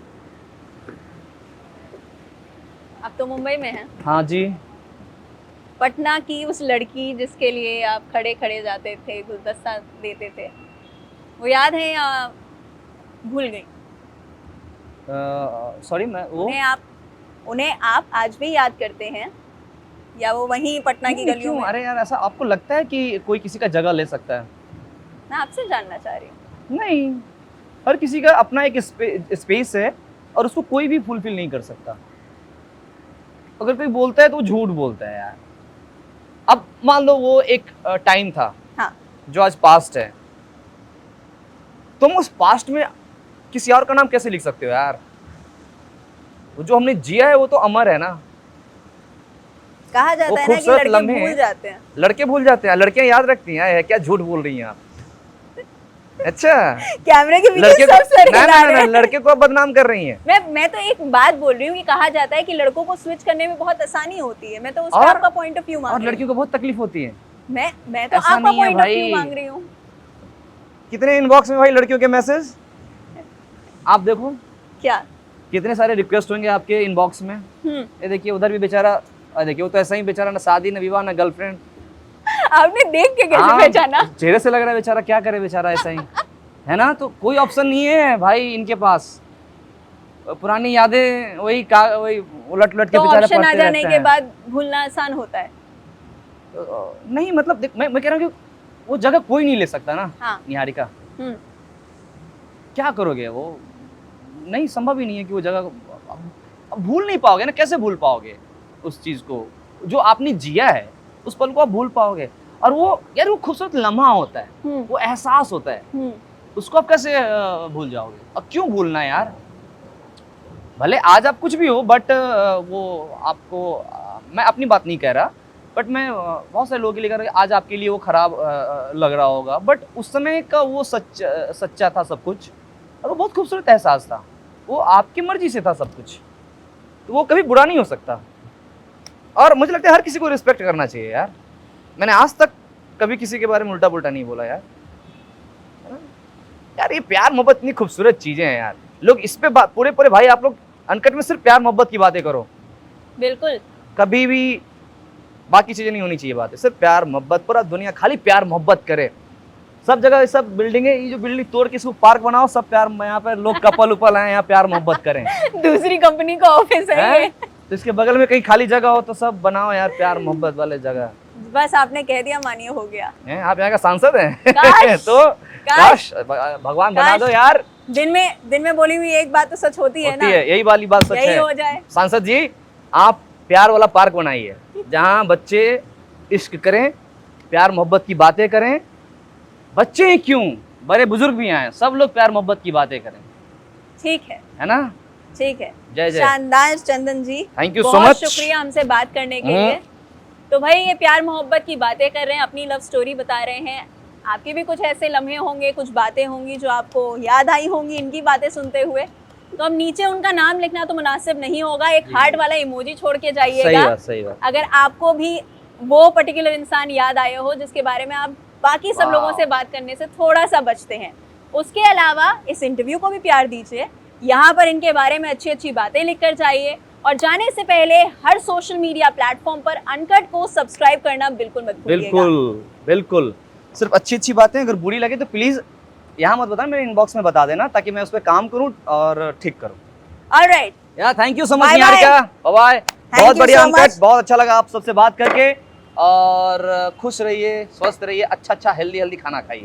आप तो मुंबई में हैं, हाँ जी। पटना की उस लड़की जिसके लिए आप खड़े खड़े जाते थे, गुलदस्ता देते थे, वो याद है या भूल गई? सॉरी, मैं वो उन्हें आप आज भी याद करते हैं या वो वहीं पटना की गलियों क्यों? में? अरे यार, ऐसा आपको लगता है कि कोई किसी का जगह ले सकता है? मैं आपसे जानना चाह रही हूँ। नहीं, हर किसी का अपना एक स्पेस है और उसको कोई भी फुलफिल नहीं कर सकता। अगर कोई बोलता है तो वो झूठ बोलता है यार। अब मान लो वो एक टाइम था, हाँ, जो आज पास्ट है, तुम उस पास्ट में किसी और का नाम कैसे लिख सकते हो यार? वो जो हमने जिया है वो तो अमर है ना। कहा जाता वो है ना कि खूबसूरत लड़के लम्हे भूल जाते हैं। लड़के भूल जाते हैं, लड़कियां याद रखती हैं। क्या झूठ बोल रही हैं आप? अच्छा, कैमरे के लड़के पीछे को सब सर ना हिला ना रहे ना हैं। लड़के को आप बदनाम कर रही हैं। मैं तो एक बात बोल रही हूँ कि कहा जाता है कि लड़कों को स्विच करने में बहुत आसानी होती है। मैं तो उस और- पर आपका पॉइंट ऑफ व्यू मांग और रही हूँ। लड़कियों को बहुत तकलीफ होती है। मैं तो ऐसा आपका नहीं है पॉइंट ऑफ भाई। व्यू मांग रही हूँ। कितने इनबॉक्स में भाई लड़कियों के मैसेज आप देखो, क्या? कितने सारे रिक्वेस्ट होंगे आपके इनबॉक्स में। ये देखिए उधर भी बेचारा, देखिए वो तो ऐसा ही बेचारा, ना शादी ना विवाह ना गर्लफ्रेंड। आपने देख के कैसे हाँ, पहचाना? चेहरे से लग रहा है बेचारा, क्या करे बेचारा, ऐसा ही है ना। तो कोई ऑप्शन नहीं है भाई इनके पास। पुरानी यादें वही वही उलट उलट के तो बेचारे ऑप्शन आ पढ़ते जाने रहते के हैं। बाद भूलना आसान होता है। नहीं मतलब मैं कह रहा हूँ कि वो जगह कोई नहीं ले सकता ना। हाँ। निहारिका, हम्म। क्या करोगे? वो नहीं, संभव ही नहीं है कि वो जगह अब भूल नहीं पाओगे ना। कैसे भूल पाओगे उस चीज को जो आपने जिया है? उस पल को आप भूल पाओगे? और वो यार वो खूबसूरत लम्हा होता है, वो एहसास होता है, उसको आप कैसे भूल जाओगे? अब क्यों भूलना यार? भले आज आप कुछ भी हो, बट वो आपको मैं अपनी बात नहीं कह रहा, बट मैं बहुत सारे लोगों के लिए कह रहा हूं कि आज आपके लिए वो खराब लग रहा होगा, बट उस समय का वो सच्चा था सब कुछ, और वो बहुत खूबसूरत एहसास था। वो आपकी मर्जी से था सब कुछ, तो वो कभी बुरा नहीं हो सकता। और मुझे लगता है हर किसी को रिस्पेक्ट करना चाहिए यार। मैंने आज तक कभी किसी के बारे में उल्टा पुल्टा नहीं बोला यार। है ना? यार ये प्यार मोहब्बत इतनी खूबसूरत चीजें हैं यार। लोग इस पे पूरे पूरे भाई आप लोग अनकट में सिर्फ प्यार मोहब्बत की बातें करो। बिल्कुल। कभी भी बाकी चीजें नहीं होनी चाहिए बातें, सिर्फ प्यार मोहब्बत। पूरा दुनिया खाली प्यार मोहब्बत करे। सब जगह सब बिल्डिंगें, ये जो बिल्डिंग तोड़ के इसको पार्क बनाओ, सब प्यार, यहाँ पे लोग कपल उपल आए, यहाँ प्यार मोहब्बत करें। दूसरी कंपनी का ऑफिस है ये। तो इसके बगल में कहीं खाली जगह हो तो सब बनाओ यार प्यार मोहब्बत वाले जगह। बस आपने कह दिया, मानिए हो गया। आप यहाँ का सांसद हैं। काश, तो काश भगवान बना दो यार। दिन में बोली हुई एक बात तो सच होती है ना। यही वाली बात सच है। यही हो जाए। सांसद जी, आप प्यार वाला पार्क बनाइए जहाँ बच्चे इश्क करें, प्यार मोहब्बत की बातें करें। बच्चे ही क्यों, बड़े बुजुर्ग भी आए, सब लोग प्यार मोहब्बत की बातें करें। ठीक है ना? ठीक है। जय जय। शानदार चंदन जी, थैंक यू सो बहुत मच। शुक्रिया हमसे बात करने के लिए। तो भाई ये प्यार मोहब्बत की बातें कर रहे हैं, अपनी लव स्टोरी बता रहे हैं। आपके भी कुछ ऐसे लम्हे होंगे, कुछ बातें होंगी जो आपको याद आई होंगी इनकी बातें सुनते हुए। तो अब नीचे उनका नाम लिखना तो मुनासिब नहीं होगा, एक हार्ट वाला इमोजी छोड़ के जाइएगा। सही बात। अगर आपको भी वो पर्टिकुलर इंसान याद आया हो जिसके बारे में आप बाकी सब लोगों से बात करने से थोड़ा सा बचते हैं। उसके अलावा इस इंटरव्यू को भी प्यार दीजिए, यहाँ पर इनके बारे में अच्छी अच्छी बातें लिख कर जाइए, और जाने से पहले हर सोशल मीडिया प्लेटफॉर्म पर अनकट को सब्सक्राइब करना बिल्कुल मत भूलिएगा। बिल्कुल। सिर्फ अच्छी अच्छी बातें, अगर बुरी लगे तो प्लीज यहाँ मत बताना, मेरे इनबॉक्स में बता देना ताकि मैं उस पर काम करूँ और ठीक करूँ। ऑलराइट यार thank you so much Bye bye. Niharika, bye. बहुत you बढ़िया so अनकट, much. बहुत अच्छा लगा आप सबसे बात करके। और खुश रहिए, स्वस्थ रहिए, अच्छा हेल्दी खाना खाइए।